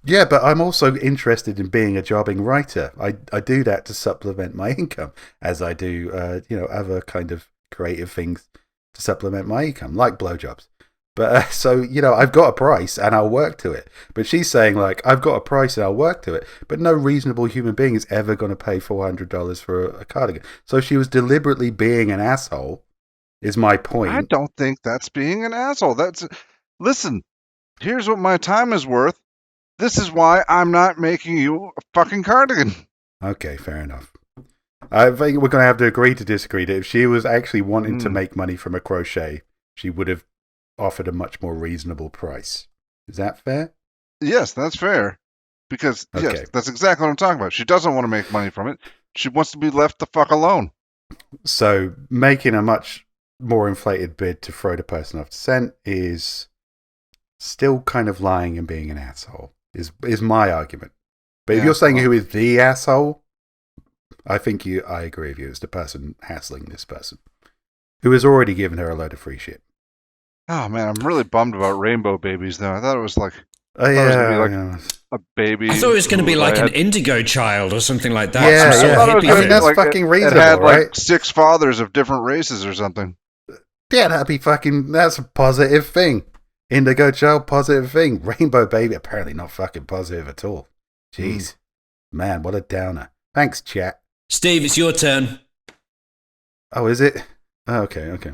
Yeah, but I'm also interested in being a jobbing writer. I do that to supplement my income, as I do, other kind of creative things to supplement my income, like blowjobs. But so, I've got a price and I'll work to it. But she's saying, like, I've got a price and I'll work to it. But no reasonable human being is ever going to pay $400 for a cardigan. So she was deliberately being an asshole, is my point. I don't think that's being an asshole. Listen, here's what my time is worth. This is why I'm not making you a fucking cardigan. Okay, fair enough. I think we're going to have to agree to disagree. If she was actually wanting to make money from a crochet, she would have offered a much more reasonable price. Is that fair? Yes, that's fair. Because, yes, that's exactly what I'm talking about. She doesn't want to make money from it. She wants to be left the fuck alone. So making a much more inflated bid to throw the person off the scent is still kind of lying and being an asshole, is my argument. But if you're saying who is the asshole, I agree with you. It's the person hassling this person who has already given her a load of free shit. Oh, man, I'm really bummed about rainbow babies, though. I thought it was like Oh it was gonna be yeah, like yeah. a baby. I thought it was going to be who like I an had- indigo child or something like that. Yeah, Some sort yeah. of I thought it was hippie gonna I mean, be thing. that's like fucking it reasonable, had like right? 6 fathers of different races or something. Yeah, that's a positive thing. Indigo child, positive thing. Rainbow baby, apparently not fucking positive at all. Jeez. Man, what a downer. Thanks, chat. Steve, it's your turn. Oh, is it? Oh, okay.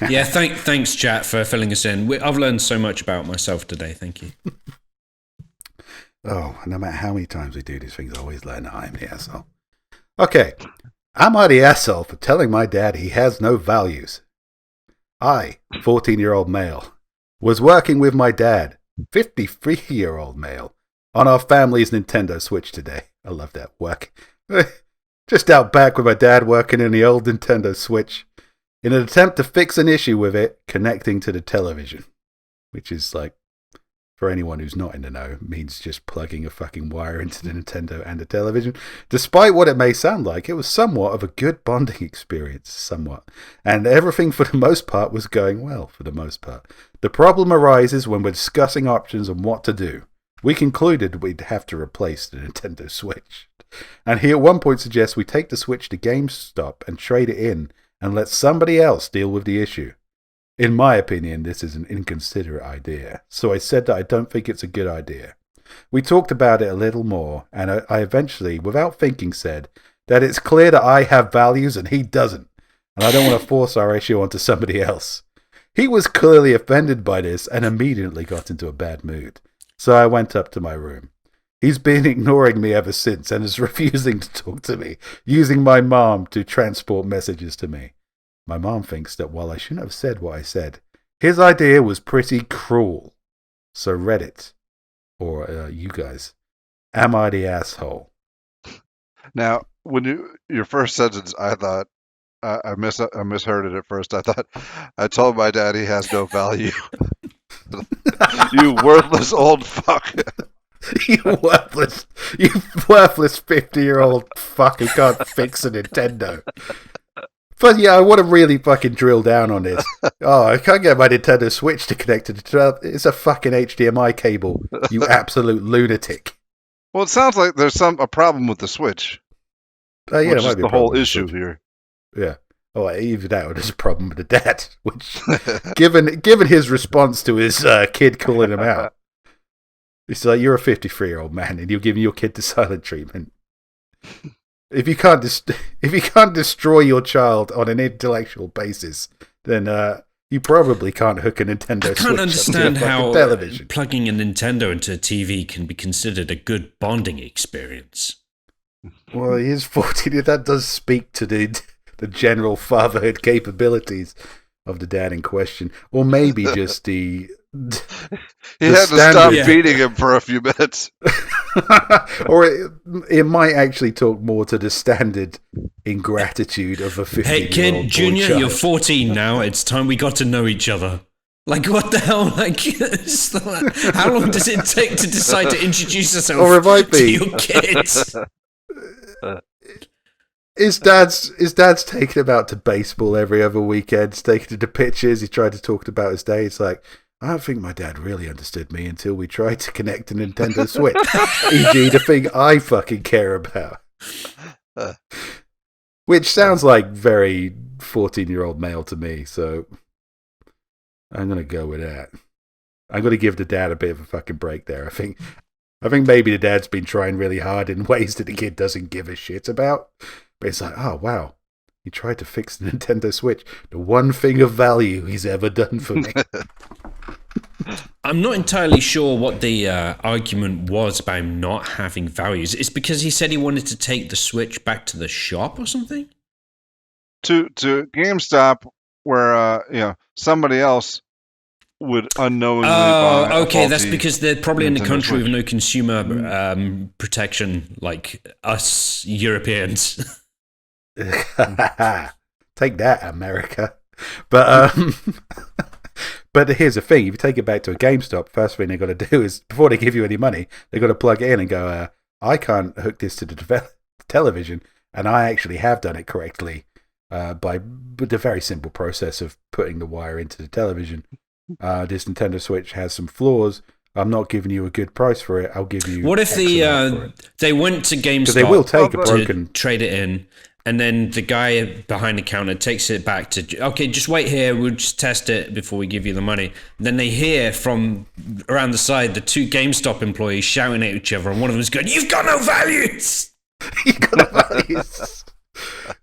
Yeah, thanks, chat, for filling us in. I've learned so much about myself today. Thank you. Oh, no matter how many times we do these things, I always learn that I'm the asshole. Okay. Am I the asshole for telling my dad he has no values? I, 14-year-old male, was working with my dad, 53-year-old male, on our family's Nintendo Switch today. I love that work. Just out back with my dad working in the old Nintendo Switch in an attempt to fix an issue with it connecting to the television, which is like, for anyone who's not in the know, means just plugging a fucking wire into the Nintendo and the television. Despite what it may sound like, it was somewhat of a good bonding experience, and everything for the most part was going well, for the most part. The problem arises when we're discussing options on what to do. We concluded we'd have to replace the Nintendo Switch, and he at one point suggests we take the Switch to GameStop and trade it in and let somebody else deal with the issue. In my opinion, this is an inconsiderate idea, so I said that I don't think it's a good idea. We talked about it a little more, and I eventually, without thinking, said that it's clear that I have values and he doesn't, and I don't want to force our issue onto somebody else. He was clearly offended by this and immediately got into a bad mood, so I went up to my room. He's been ignoring me ever since and is refusing to talk to me, using my mom to transport messages to me. My mom thinks that while I shouldn't have said what I said, his idea was pretty cruel. So Reddit, or you guys, am I the asshole? Now, when your first sentence, I thought I misheard it at first. I thought I told my dad he has no value. You worthless old fuck. you worthless 50-year-old fuck who can't fix a Nintendo. But yeah, I want to really fucking drill down on this. Oh, I can't get my Nintendo Switch to connect to the... It's a fucking HDMI cable, you absolute lunatic. Well, it sounds like there's a problem with the Switch, Yeah, which there is might be the a problem whole with the issue Switch. here. Yeah. Oh, even that, there's a problem with the dad, which, given his response to his kid calling him out, it's like, you're a 53-year-old man and you're giving your kid the silent treatment. If you can't destroy your child on an intellectual basis, then you probably can't hook a Nintendo I Switch can't up understand to a fucking how television. plugging a Nintendo into a TV can be considered a good bonding experience. Well, he is 14. That does speak to the general fatherhood capabilities of the dad in question, or maybe just He the had to stop beating him for a few minutes. Or it might actually talk more to the standard ingratitude of a 15-year-old Hey, kid, boy Junior, child. you're 14 now. It's time we got to know each other. Like, what the hell? Like, how long does it take to decide to introduce yourself Or it might to be. your kids? His dad's taking him out to baseball every other weekend, taking him to pitches. He tried to talk about his day. It's like, I don't think my dad really understood me until we tried to connect a Nintendo Switch. E.g. the thing I fucking care about. Which sounds like very 14-year-old male to me, so I'm going to go with that. I'm going to give the dad a bit of a fucking break there. I think maybe the dad's been trying really hard in ways that the kid doesn't give a shit about. But it's like, oh, wow. He tried to fix the Nintendo Switch. The one thing of value he's ever done for me. I'm not entirely sure what the argument was about him not having values. It's because he said he wanted to take the Switch back to the shop or something? To GameStop, where somebody else would unknowingly buy a okay, that's faulty because they're probably in a Nintendo country with Switch. no consumer protection like us Europeans. Take that, America. But but here's the thing: if you take it back to a GameStop, first thing they've got to do is, before they give you any money, they've got to plug it in and go, I can't hook this to the television, and I actually have done it correctly by the very simple process of putting the wire into the television. This Nintendo Switch has some flaws. I'm not giving you a good price for it. I'll give you. What if X amount for it." they went to GameStop? Because they will take a to broken. trade it in, and then the guy behind the counter takes it back to, okay, just wait here, we'll just test it before we give you the money. And then they hear from around the side the two GameStop employees shouting at each other, and one of them's going, "You've got no values!" You gotta-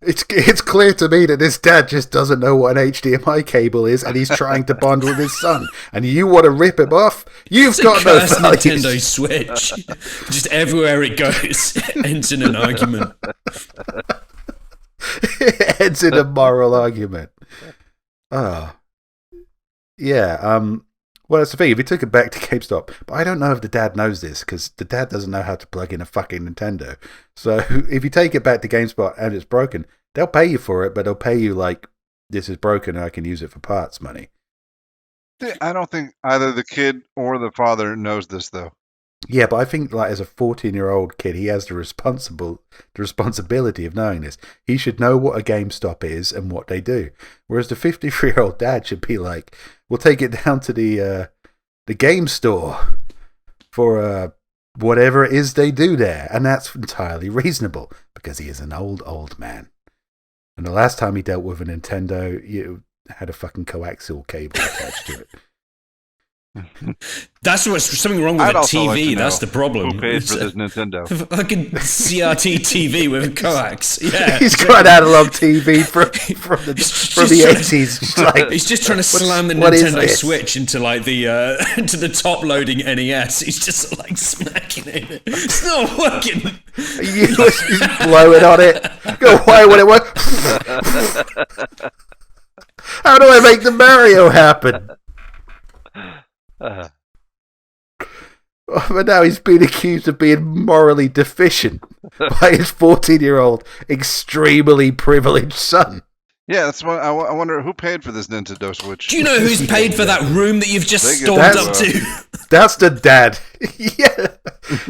it's clear to me that this dad just doesn't know what an HDMI cable is, and he's trying to bond with his son. And you want to rip him off? You've It's got a no cursed values. Nintendo Switch. Just everywhere it goes, it ends in an argument. It ends in a moral argument. Oh. Yeah, well, that's the thing. If he took it back to GameStop, but I don't know if the dad knows this, because the dad doesn't know how to plug in a fucking Nintendo. So if you take it back to GameSpot and it's broken, they'll pay you for it, but they'll pay you like, this is broken and I can use it for parts money. I don't think either the kid or the father knows this, though. Yeah, but I think like as a 14-year-old kid, he has the responsibility of knowing this. He should know what a GameStop is and what they do. Whereas the 53-year-old dad should be like, we'll take it down to the game store for whatever it is they do there. And that's entirely reasonable because he is an old man. And the last time he dealt with a Nintendo, you had a fucking coaxial cable attached to it. That's what's something wrong with I'd a also TV. like to That's know the problem. Who paid It's for a this Nintendo? fucking CRT TV with coax. Yeah, He's got an analog TV from the just 80s. Like, he's just trying to slam the what is Nintendo this? Switch into like the to the top loading NES. He's just like smacking it. It's not working. you just blowing on it. Go away when it works. How do I make the Mario happen? But now he's been accused of being morally deficient by his 14-year-old, extremely privileged son. Yeah, that's why I wonder who paid for this Nintendo Switch. Do you know who's paid for that room that you've just They get stormed that up to? That's the dad. Yeah,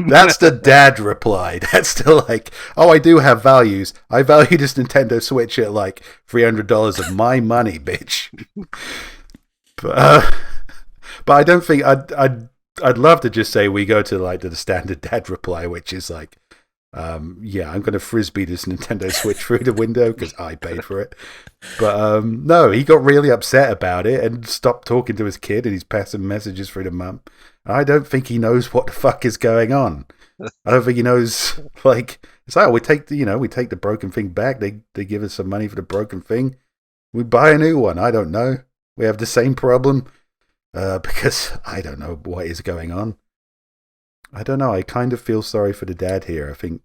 that's the dad reply. That's still like, oh, I do have values. I value this Nintendo Switch at like $300 of my money, bitch. But I don't think I'd love to just say we go to like the standard dad reply, which is like, yeah, I'm going to frisbee this Nintendo Switch through the window because I paid for it. But no, he got really upset about it and stopped talking to his kid, and he's passing messages through the mum. I don't think he knows what the fuck is going on. I don't think he knows. Like, it's like, oh, we take the broken thing back. They give us some money for the broken thing. We buy a new one. I don't know. We have the same problem because I don't know what is going on. I don't know. I kind of feel sorry for the dad here. I think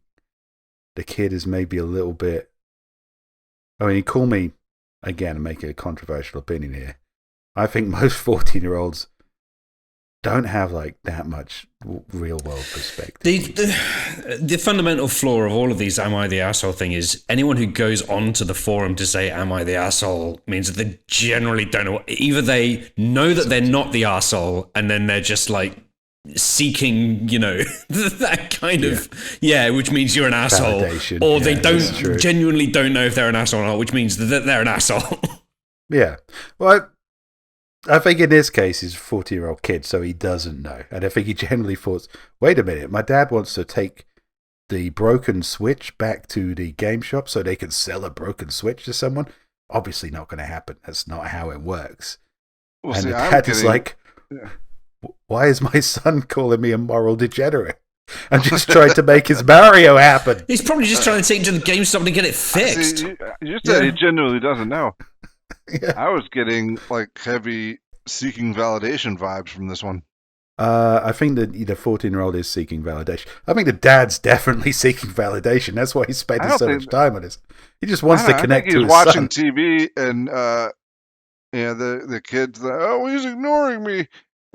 the kid is maybe a little bit. I mean, call me again and make a controversial opinion here. I think most 14-year-olds don't have like that much real world perspective. The fundamental flaw of all of these "am I the asshole" thing is anyone who goes onto the forum to say "am I the asshole" means that they generally don't know. Either they know that they're not the asshole, and then they're just like seeking, that kind of which means you're an asshole, Validation. or Yeah, they that's true. genuinely don't know if they're an asshole or not, which means that they're an asshole. Yeah. Well, I think in this case he's a 14-year-old kid, so he doesn't know. And I think he generally thought, wait a minute, my dad wants to take the broken Switch back to the game shop so they can sell a broken Switch to someone. Obviously not going to happen. That's not how it works. Well, and see, the I'm dad is getting- like, why is my son calling me a moral degenerate? I'm just trying to make his Mario happen. He's probably just trying to take it to the GameStop to get it fixed. See, you said Yeah. he genuinely doesn't know. Yeah. I was getting like heavy seeking validation vibes from this one. I think that the 14-year-old is seeking validation. I think the dad's definitely seeking validation. That's why he's I spending don't so think- much time on this. He just wants I to don't know, connect I think to he's his watching son. TV and the kid's like, oh, he's ignoring me.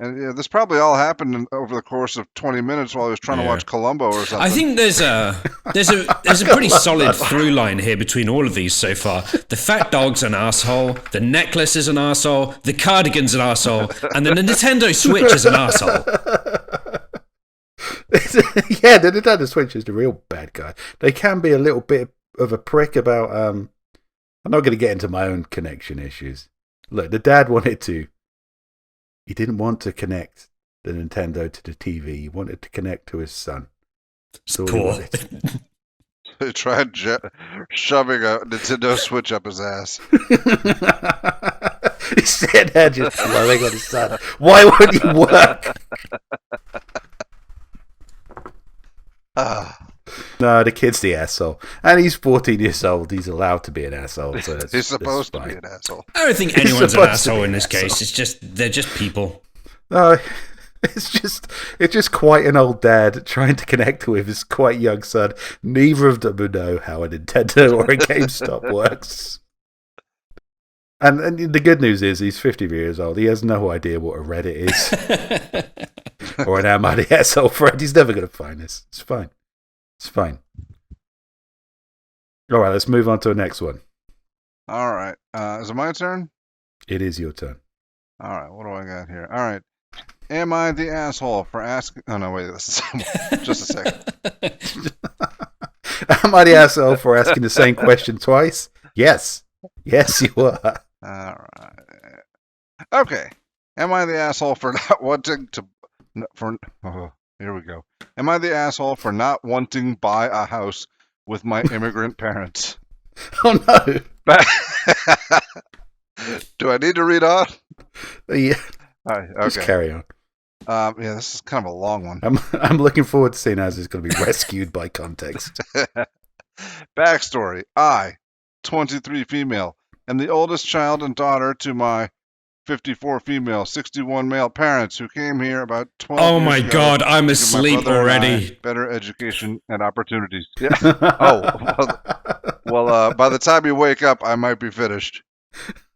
And this probably all happened over the course of 20 minutes while he was trying to Yeah. watch Columbo or something. I think there's a pretty solid through line here between all of these so far. The fat dog's an asshole, the necklace is an asshole, the cardigan's an asshole, and then the Nintendo Switch is an asshole. Yeah, the Nintendo Switch is the real bad guy. They can be a little bit of a prick about. I'm not going to get into my own connection issues. Look, the dad wanted to. He didn't want to connect the Nintendo to the TV. He wanted to connect to his son. It's That's all he poor. wanted. He tried shoving a Nintendo Switch up his ass. He's sitting there just blowing on his son. Why won't you work? Ah, No, the kid's the asshole. And he's 14 years old. He's allowed to be an asshole. So he's supposed to fine. be an asshole. I don't think He's anyone's an supposed to be asshole an in this asshole. case. They're just people. No, it's just quite an old dad trying to connect with his quite young son. Neither of them know how a Nintendo or a GameStop works. And the good news is he's 50 years old. He has no idea what a Reddit is or an Am I the Asshole friend. He's never going to find this. It's fine. It's fine. All right, let's move on to the next one. All right. Is it my turn? It is your turn. All right. What do I got here? All right. Am I the asshole for asking? Oh, no, wait. This is just a second. Am I the asshole for asking the same question twice? Yes. Yes, you are. All right. Okay. Am I the asshole for not wanting to? Here we go. Am I the asshole for not wanting to buy a house with my immigrant parents? Oh, no. Do I need to read on? Yeah, All right, just okay. carry on. Yeah, this is kind of a long one. I'm looking forward to seeing how this is going to be rescued by context. Backstory. I, 23 female, am the oldest child and daughter to my 54 female, 61 male parents who came here about 12 Oh years my ago god, I'm to give my asleep brother and I already. better education and opportunities. Yeah. Well, by the time you wake up, I might be finished.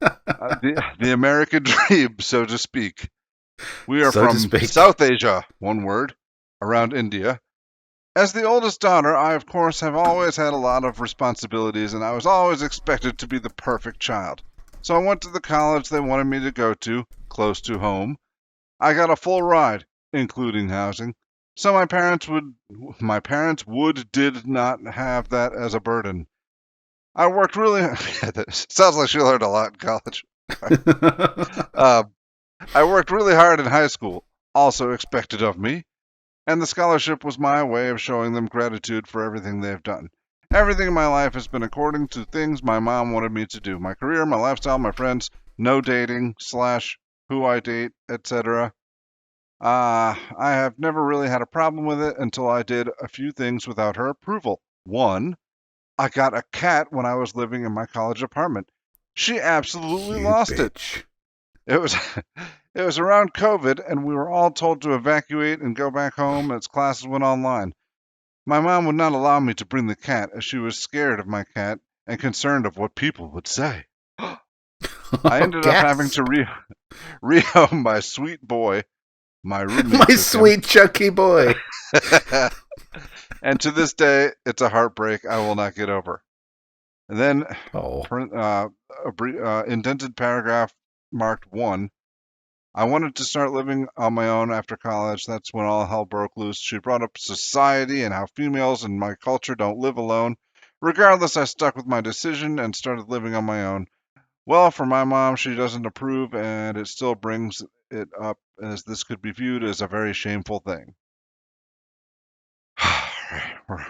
The American dream, so to speak. We are So to from speak. South Asia, one word, around India. As the oldest daughter, I, of course, have always had a lot of responsibilities, and I was always expected to be the perfect child. So I went to the college they wanted me to go to, close to home. I got a full ride, including housing. So my parents did not have that as a burden. I worked really. Sounds like she learned a lot in college. I worked really hard in high school, also expected of me, and the scholarship was my way of showing them gratitude for everything they've done. Everything in my life has been according to things my mom wanted me to do. My career, my lifestyle, my friends, no dating, / who I date, etc. I have never really had a problem with it until I did a few things without her approval. One, I got a cat when I was living in my college apartment. She absolutely You lost it. bitch. It was it was around COVID, and we were all told to evacuate and go back home as classes went online. My mom would not allow me to bring the cat as she was scared of my cat and concerned of what people would say. I ended up having to rehome my sweet boy, my roommate My took sweet chunky boy. him, and to this day, it's a heartbreak I will not get over. And then, Oh. indented paragraph marked 1. I wanted to start living on my own after college. That's when all hell broke loose. She brought up society and how females in my culture don't live alone. Regardless, I stuck with my decision and started living on my own. Well, for my mom, she doesn't approve, and it still brings it up as this could be viewed as a very shameful thing.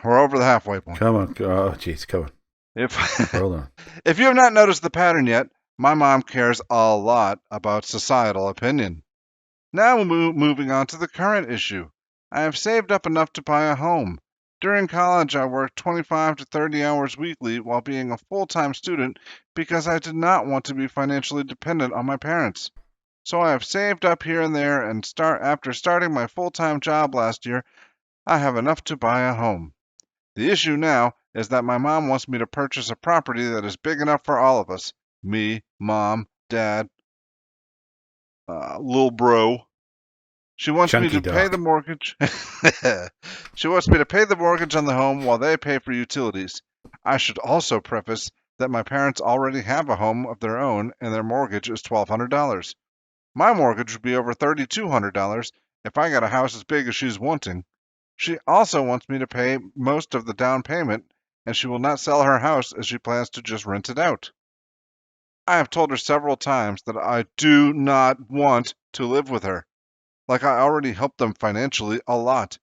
We're over the halfway point. Come on. Oh, jeez. Come on. If Hold on. if you have not noticed the pattern yet, my mom cares a lot about societal opinion. Now moving on to the current issue. I have saved up enough to buy a home. During college, I worked 25 to 30 hours weekly while being a full-time student because I did not want to be financially dependent on my parents. So I have saved up here and there, and after starting my full-time job last year, I have enough to buy a home. The issue now is that my mom wants me to purchase a property that is big enough for all of us. Me, mom, dad, little bro. She wants me Chunky to pay dog. the mortgage. She wants me to pay the mortgage on the home while they pay for utilities. I should also preface that my parents already have a home of their own and their mortgage is $1,200. My mortgage would be over $3,200 if I got a house as big as she's wanting. She also wants me to pay most of the down payment, and she will not sell her house as she plans to just rent it out. I have told her several times that I do not want to live with her. Like I already helped them financially a lot.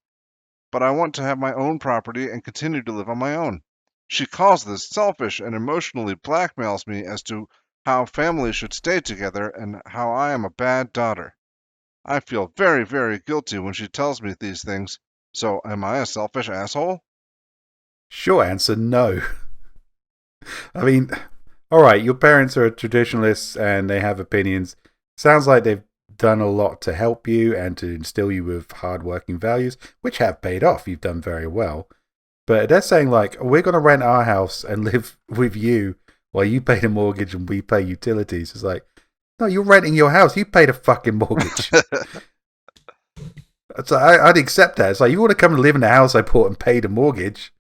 But I want to have my own property and continue to live on my own. She calls this selfish and emotionally blackmails me as to how families should stay together and how I am a bad daughter. I feel very, very guilty when she tells me these things. So am I a selfish asshole? Short answer, no. I mean, all right, your parents are traditionalists and they have opinions. Sounds like they've done a lot to help you and to instill you with hard-working values, which have paid off. You've done very well. But they're saying, like, we're going to rent our house and live with you while you pay the mortgage and we pay utilities. It's like, no, you're renting your house. You pay the fucking mortgage. So I'd accept that. It's like, you want to come and live in the house I bought and pay the mortgage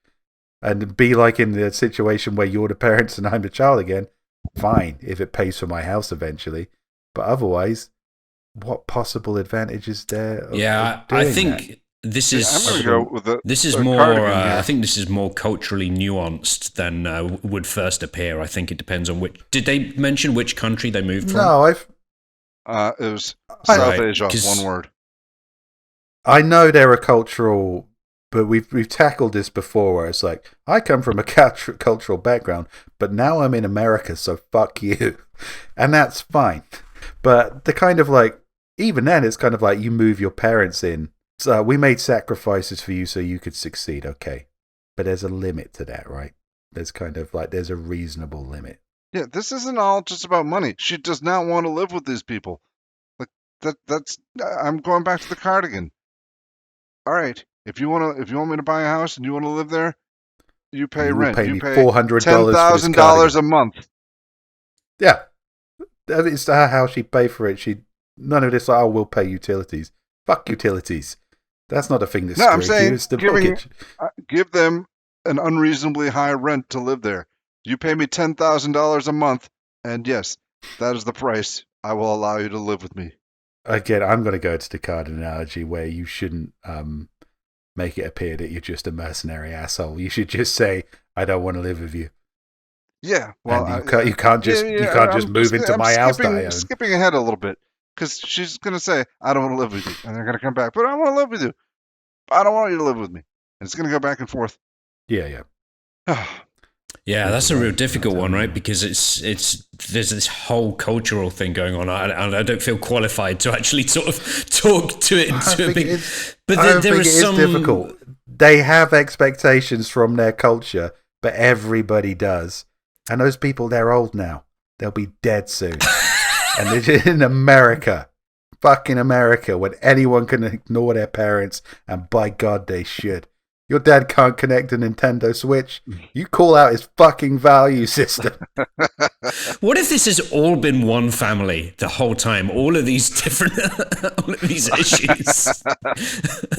and be like in the situation where you're the parents and I'm the child again, fine, if it pays for my house eventually. But otherwise, what possible advantage is there of I doing think that? this is I'm going to go with this is the more. cardigan here. I think this is more culturally nuanced than would first appear. I think it depends on which. Did they mention which country they moved from? No, It was I- South Right, Asia, 'cause- one word. I know they're a cultural, but we've tackled this before where it's like, I come from a cultural background, but now I'm in America, so fuck you. And that's fine. But the kind of like, even then, it's kind of like you move your parents in. So we made sacrifices for you so you could succeed, okay. But there's a limit to that, right? There's kind of like, there's a reasonable limit. Yeah, this isn't all just about money. She does not want to live with these people. Like that's I'm going back to the cardigan. All right, if you want me to buy a house and you want to live there, you pay You will rent. pay You me pay $400 for this $10,000 cardigan. a month. Yeah. That is how she pay for it. None of this, like, oh, we'll pay utilities. Fuck utilities. That's not a thing that's No, I'm screwed saying you. It's the mortgage. give them an unreasonably high rent to live there. You pay me $10,000 a month, and yes, that is the price I will allow you to live with me. Again, I'm going to go to the card analogy where you shouldn't make it appear that you're just a mercenary asshole. You should just say, I don't want to live with you. Yeah, well, And you can't just move into my house that I own. Skipping ahead a little bit because she's gonna say, "I don't want to live with you," and they're gonna come back, but I want to live with you. I don't want you to live with me, and it's gonna go back and forth. Yeah. Yeah, that's a real difficult one, right? Because it's there's this whole cultural thing going on, and I don't feel qualified to actually sort of talk to it into a big. But there is some difficult. They have expectations from their culture, but everybody does. And those people, they're old now. They'll be dead soon. And they're in America, fucking America, when anyone can ignore their parents, and by God, they should. Your dad can't connect a Nintendo Switch. You call out his fucking value system. What if this has all been one family the whole time? All of these different, all of these issues.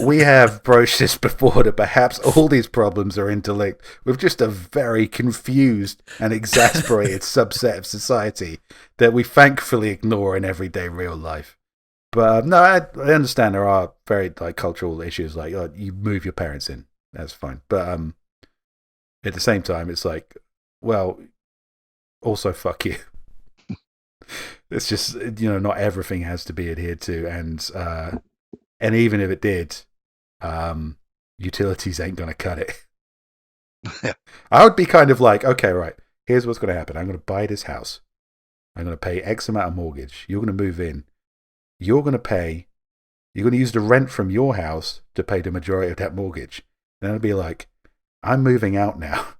We have broached this before that perhaps all these problems are interlinked with just a very confused and exasperated subset of society that we thankfully ignore in everyday real life. But no, I understand there are very like cultural issues, like you move your parents in. That's fine. But at the same time, it's like, well, also fuck you. It's just, not everything has to be adhered to, and even if it did, utilities ain't gonna cut it. I would be kind of like, okay, right, here's what's gonna happen. I'm gonna buy this house. I'm gonna pay X amount of mortgage. You're gonna move in. You're gonna use the rent from your house to pay the majority of that mortgage. Then I'd be like, I'm moving out now.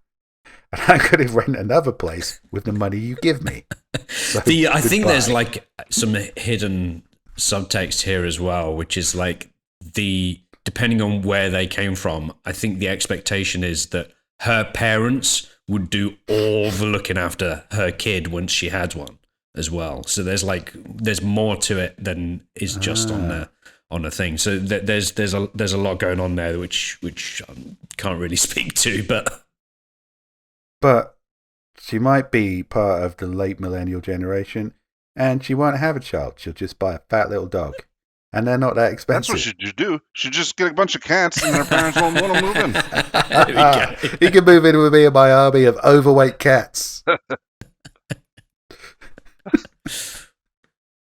And I'm going to rent another place with the money you give me. So, I think there's goodbye. like some hidden subtext here as well, which is like depending on where they came from, I think the expectation is that her parents would do all the looking after her kid once she had one as well. So there's more to it than is just on a thing. So there's a lot going on there which I can't really speak to, But she might be part of the late millennial generation, and she won't have a child. She'll just buy a fat little dog. And they're not that That's expensive. what she'd do. She'd just get a bunch of cats, and her parents won't want to move in. There we go. You can move in with me and my army of overweight cats. What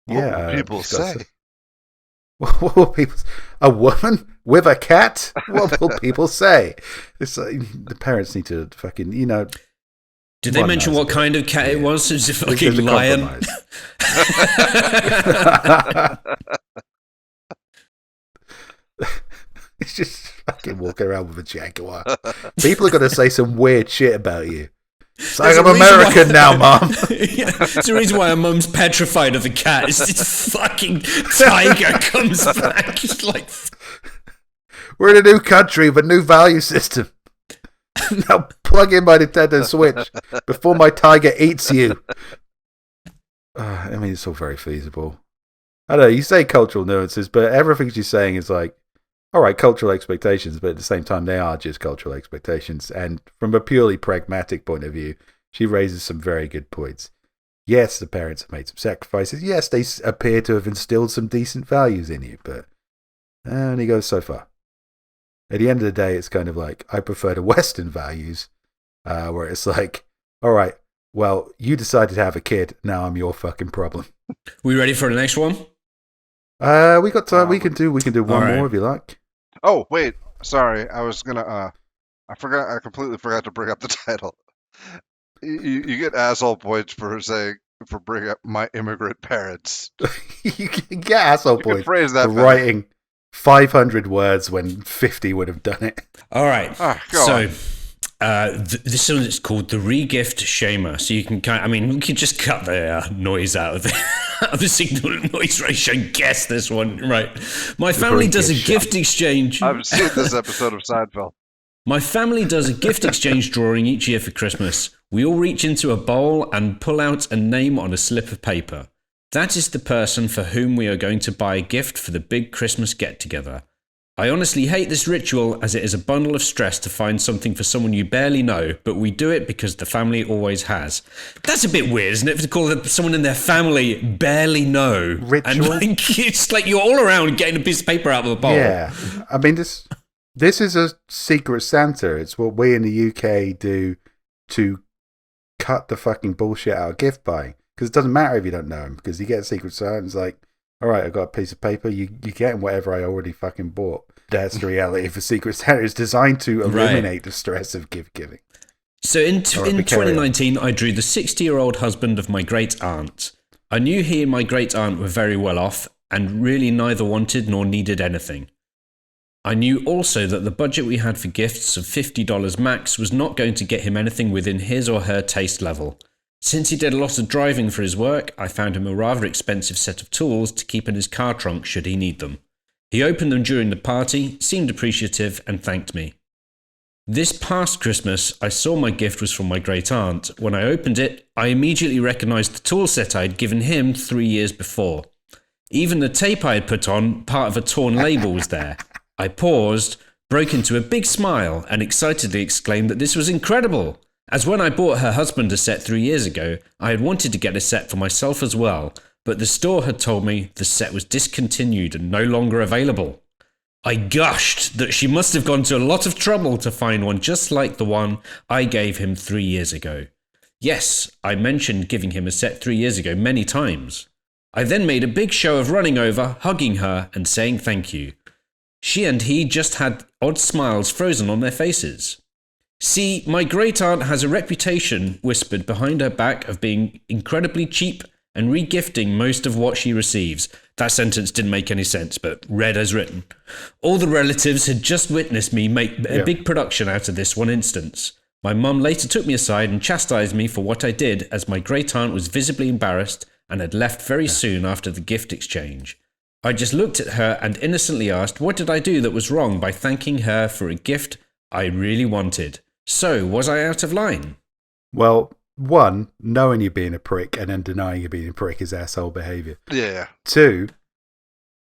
will people say? What will people? A woman with a cat? What will people say? It's like, the parents need to fucking, Did they mention what kind of cat it was? Is it There's fucking a lion? compromise. It's just fucking walking around with a jaguar. People are going to say some weird shit about you. It's like, I'm American now, Mum. Yeah, it's the reason why our mum's petrified of the cat. It's this fucking tiger comes back. It's like, we're in a new country with a new value system. Now plug in my Nintendo Switch before my tiger eats you. I mean, it's all very feasible. I don't know, you say cultural nuances, but everything she's saying is like, all right, cultural expectations, but at the same time, they are just cultural expectations. And from a purely pragmatic point of view, she raises some very good points. Yes, the parents have made some sacrifices. Yes, they appear to have instilled some decent values in you, but it only goes so far. At the end of the day, it's kind of like, I prefer the Western values, where it's like, all right, well, you decided to have a kid, now I'm your fucking problem. we ready for the next one? We got time. We can do one more if you like. Oh, wait. Sorry. I was going to, I completely forgot to bring up the title. You get asshole points for bringing up my immigrant parents. You can get asshole points phrase that for writing 500 words when 50 would have done it. All right. Go on. This one is called the Regift Shamer. So you can we could just cut the noise out of the signal noise ratio and guess this one. Right. My family does a gift exchange. I've seen this episode of Seinfeld. My family does a gift exchange drawing each year for Christmas. We all reach into a bowl and pull out a name on a slip of paper. That is the person for whom we are going to buy a gift for the big Christmas get-together. I honestly hate this ritual as it is a bundle of stress to find something for someone you barely know, but we do it because the family always has. That's a bit weird, isn't it, to call someone in their family barely know? Ritual? And it's like you're all around getting a piece of paper out of a bowl. Yeah. I mean, this is a secret Santa. It's what we in the UK do to cut the fucking bullshit out of gift buying. Because it doesn't matter if you don't know him, because you get a secret Santa and it's like, all right, I got a piece of paper. You're getting whatever I already fucking bought. That's the reality of a Secret Santa. It's designed to eliminate the stress of gift giving. So in 2019, I drew the 60-year-old husband of my great aunt. I knew he and my great aunt were very well off and really neither wanted nor needed anything. I knew also that the budget we had for gifts of $50 max was not going to get him anything within his or her taste level. Since he did a lot of driving for his work, I found him a rather expensive set of tools to keep in his car trunk should he need them. He opened them during the party, seemed appreciative, and thanked me. This past Christmas, I saw my gift was from my great aunt. When I opened it, I immediately recognised the tool set I had given him 3 years before. Even the tape I had put on, part of a torn label, was there. I paused, broke into a big smile, and excitedly exclaimed that this was incredible. As when I bought her husband a set 3 years ago, I had wanted to get a set for myself as well, but the store had told me the set was discontinued and no longer available. I gushed that she must have gone to a lot of trouble to find one just like the one I gave him 3 years ago. Yes, I mentioned giving him a set 3 years ago many times. I then made a big show of running over, hugging her, and saying thank you. She and he just had odd smiles frozen on their faces. See, my great aunt has a reputation whispered behind her back of being incredibly cheap and regifting most of what she receives. That sentence didn't make any sense, but read as written. All the relatives had just witnessed me make a big production out of this one instance. My mum later took me aside and chastised me for what I did, as my great aunt was visibly embarrassed and had left very soon after the gift exchange. I just looked at her and innocently asked, what did I do that was wrong by thanking her for a gift I really wanted? So, was I out of line? Well, one, knowing you're being a prick and then denying you're being a prick is asshole behaviour. Yeah. Two,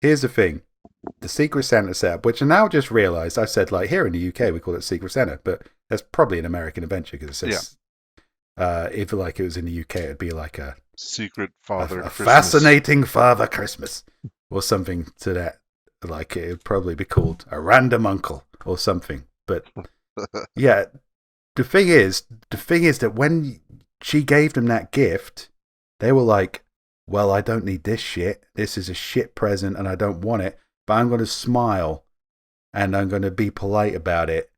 here's the thing. The Secret Santa setup, which I now just realised, I said, like, here in the UK we call it Secret Santa, but that's probably an American invention because it says, if like it was in the UK, it'd be like a Secret Father a Christmas. fascinating Father Christmas or something to that. Like, it would probably be called a random uncle or something. But yeah, the thing is that when she gave them that gift, they were like, well, I don't need this shit. This is a shit present and I don't want it, but I'm going to smile and I'm going to be polite about it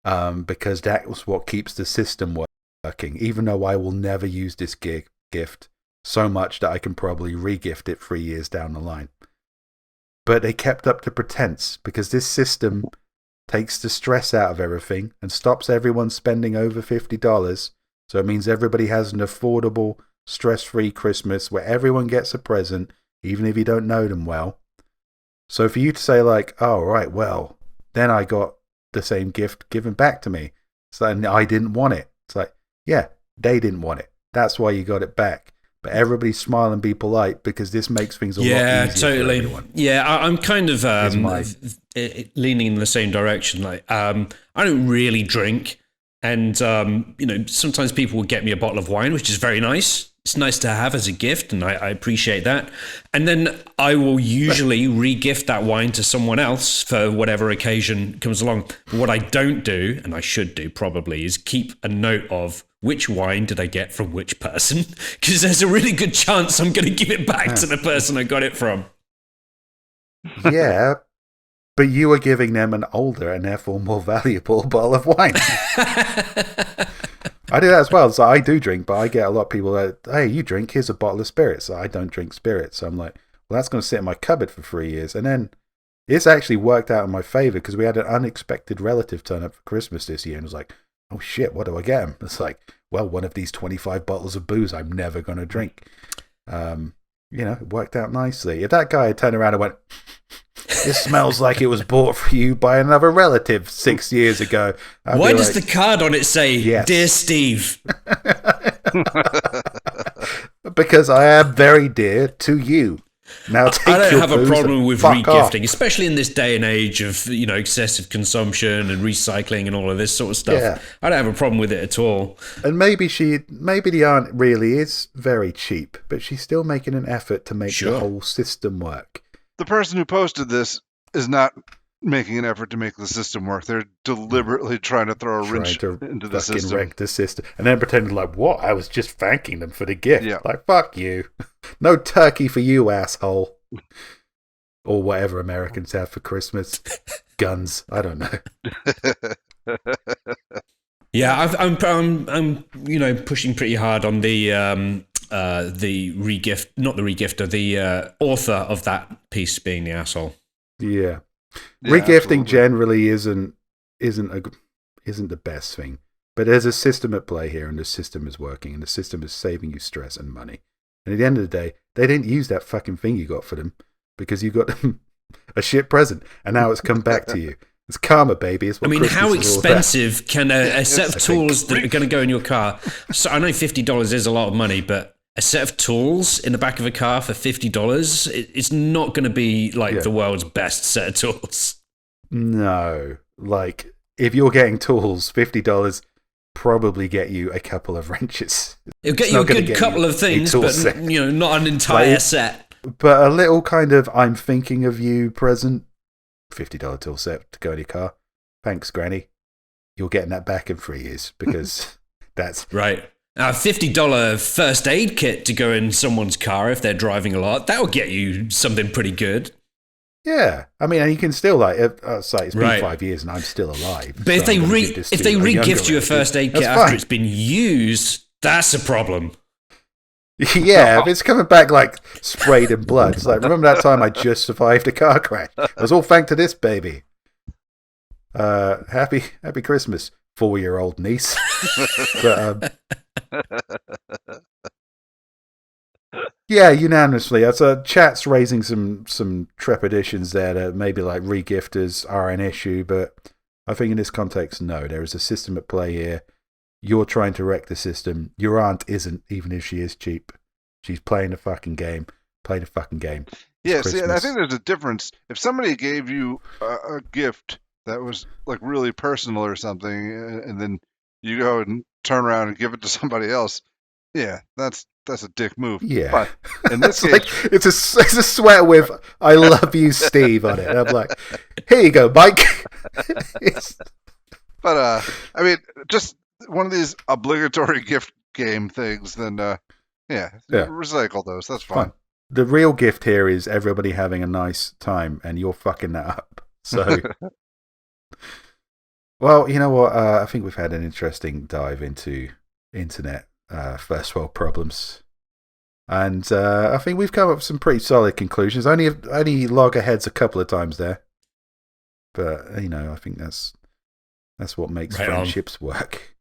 because that's what keeps the system working, even though I will never use this gift so much that I can probably re-gift it 3 years down the line. But they kept up the pretense because this system takes the stress out of everything and stops everyone spending over $50. So it means everybody has an affordable, stress-free Christmas where everyone gets a present, even if you don't know them well. So for you to say like, oh, right, well, then I got the same gift given back to me. So I didn't want it. It's like, yeah, they didn't want it. That's why you got it back. But everybody smile and be polite because this makes things a lot easier for everyone. Yeah, I'm kind of leaning in the same direction. Like, I don't really drink. And, sometimes people will get me a bottle of wine, which is very nice. It's nice to have as a gift, and I appreciate that. And then I will usually re-gift that wine to someone else for whatever occasion comes along. But what I don't do, and I should do probably, is keep a note of which wine did I get from which person, because there's a really good chance I'm going to give it back to the person I got it from. Yeah, but you are giving them an older and therefore more valuable bottle of wine. I do that as well. So I do drink, but I get a lot of people that, hey, you drink, here's a bottle of spirits. So I don't drink spirits. So I'm like, well, that's going to sit in my cupboard for 3 years. And then it's actually worked out in my favor because we had an unexpected relative turn up for Christmas this year and was like, oh shit, what do I get him? It's like, well, one of these 25 bottles of booze I'm never going to drink. It worked out nicely. If that guy had turned around and went, this smells like it was bought for you by another relative 6 years ago. Why does the card on it say, yes. Dear Steve? Because I am very dear to you. Now I don't have a problem with regifting, off. especially in this day and age of excessive consumption and recycling and all of this sort of stuff. Yeah. I don't have a problem with it at all. And maybe the aunt really is very cheap, but she's still making an effort to make the whole system work. The person who posted this is not making an effort to make the system work. They're deliberately trying to throw a wrench into the system. Wreck the system. And then pretending like, what? I was just thanking them for the gift. Yeah. Like, fuck you. No turkey for you, asshole. Or whatever Americans have for Christmas. Guns. I don't know. Yeah, I'm pushing pretty hard on the regift, not the regifter, the author of that piece being the asshole. Yeah. Regifting generally isn't the best thing, but there's a system at play here, and the system is working, and the system is saving you stress and money. And at the end of the day, they didn't use that fucking thing you got for them because you got them a shit present, and now it's come back to you. It's karma, baby. It's what Christmas how is expensive can a set of tools that are going to go in your car? So I know $50 is a lot of money, but a set of tools in the back of a car for $50, it's not going to be like the world's best set of tools. No, like if you're getting tools, $50 probably get you a couple of wrenches. It'll get you a good couple of things, but not an entire set. But a little kind of I'm thinking of you present, $50 tool set to go in your car. Thanks, Granny. You're getting that back in 3 years because that's right. A $50 first aid kit to go in someone's car if they're driving a lot. That'll get you something pretty good. Yeah, I mean, and you can still it's been 5 years and I'm still alive. But if they re-gift you a first aid kit after it's been used, that's a problem. Yeah, if it's coming back like sprayed in blood. It's like, remember that time I just survived a car crash? It was all thanks to this baby. Happy Christmas, 4-year-old niece. But, yeah, unanimously. Chat's raising some trepidations there that maybe like regifters are an issue, but I think in this context, no. There is a system at play here. You're trying to wreck the system. Your aunt isn't, even if she is cheap. She's playing the fucking game. Play the fucking game. Yeah, see, and I think there's a difference. If somebody gave you a gift that was like really personal or something, and then you go and turn around and give it to somebody else, yeah, that's a dick move. Yeah. But in this case, like, it's a sweater with "I love you, Steve" on it. And I'm like, here you go, Mike. But I mean, just one of these obligatory gift game things, then Yeah, Yeah. recycle those. That's fine. Fine. The real gift here is everybody having a nice time, and you're fucking that up. So, well, you know what? I think we've had an interesting dive into internet first world problems. And I think we've come up with some pretty solid conclusions. Only loggerheads a couple of times there. But, I think that's what makes friendships work.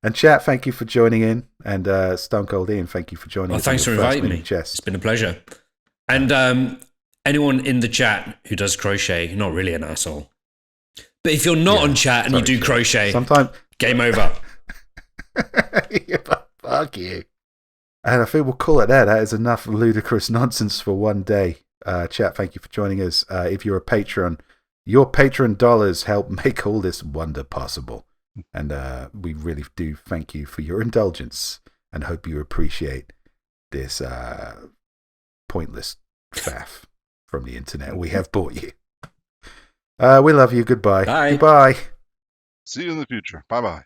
And chat, thank you for joining in. And Stone Cold Iain, thank you for joining us. Thanks for inviting me. Chess. It's been a pleasure. And anyone in the chat who does crochet, you're not really an asshole. But if you're not on chat and you do crochet, sometimes game over. Fuck you. And I think we'll call it that. That is enough ludicrous nonsense for one day. Chat, thank you for joining us. If you're a patron, your patron dollars help make all this wonder possible. And we really do thank you for your indulgence and hope you appreciate this pointless faff from the internet we have brought you. We love you. Goodbye. Bye. Goodbye. See you in the future. Bye-bye.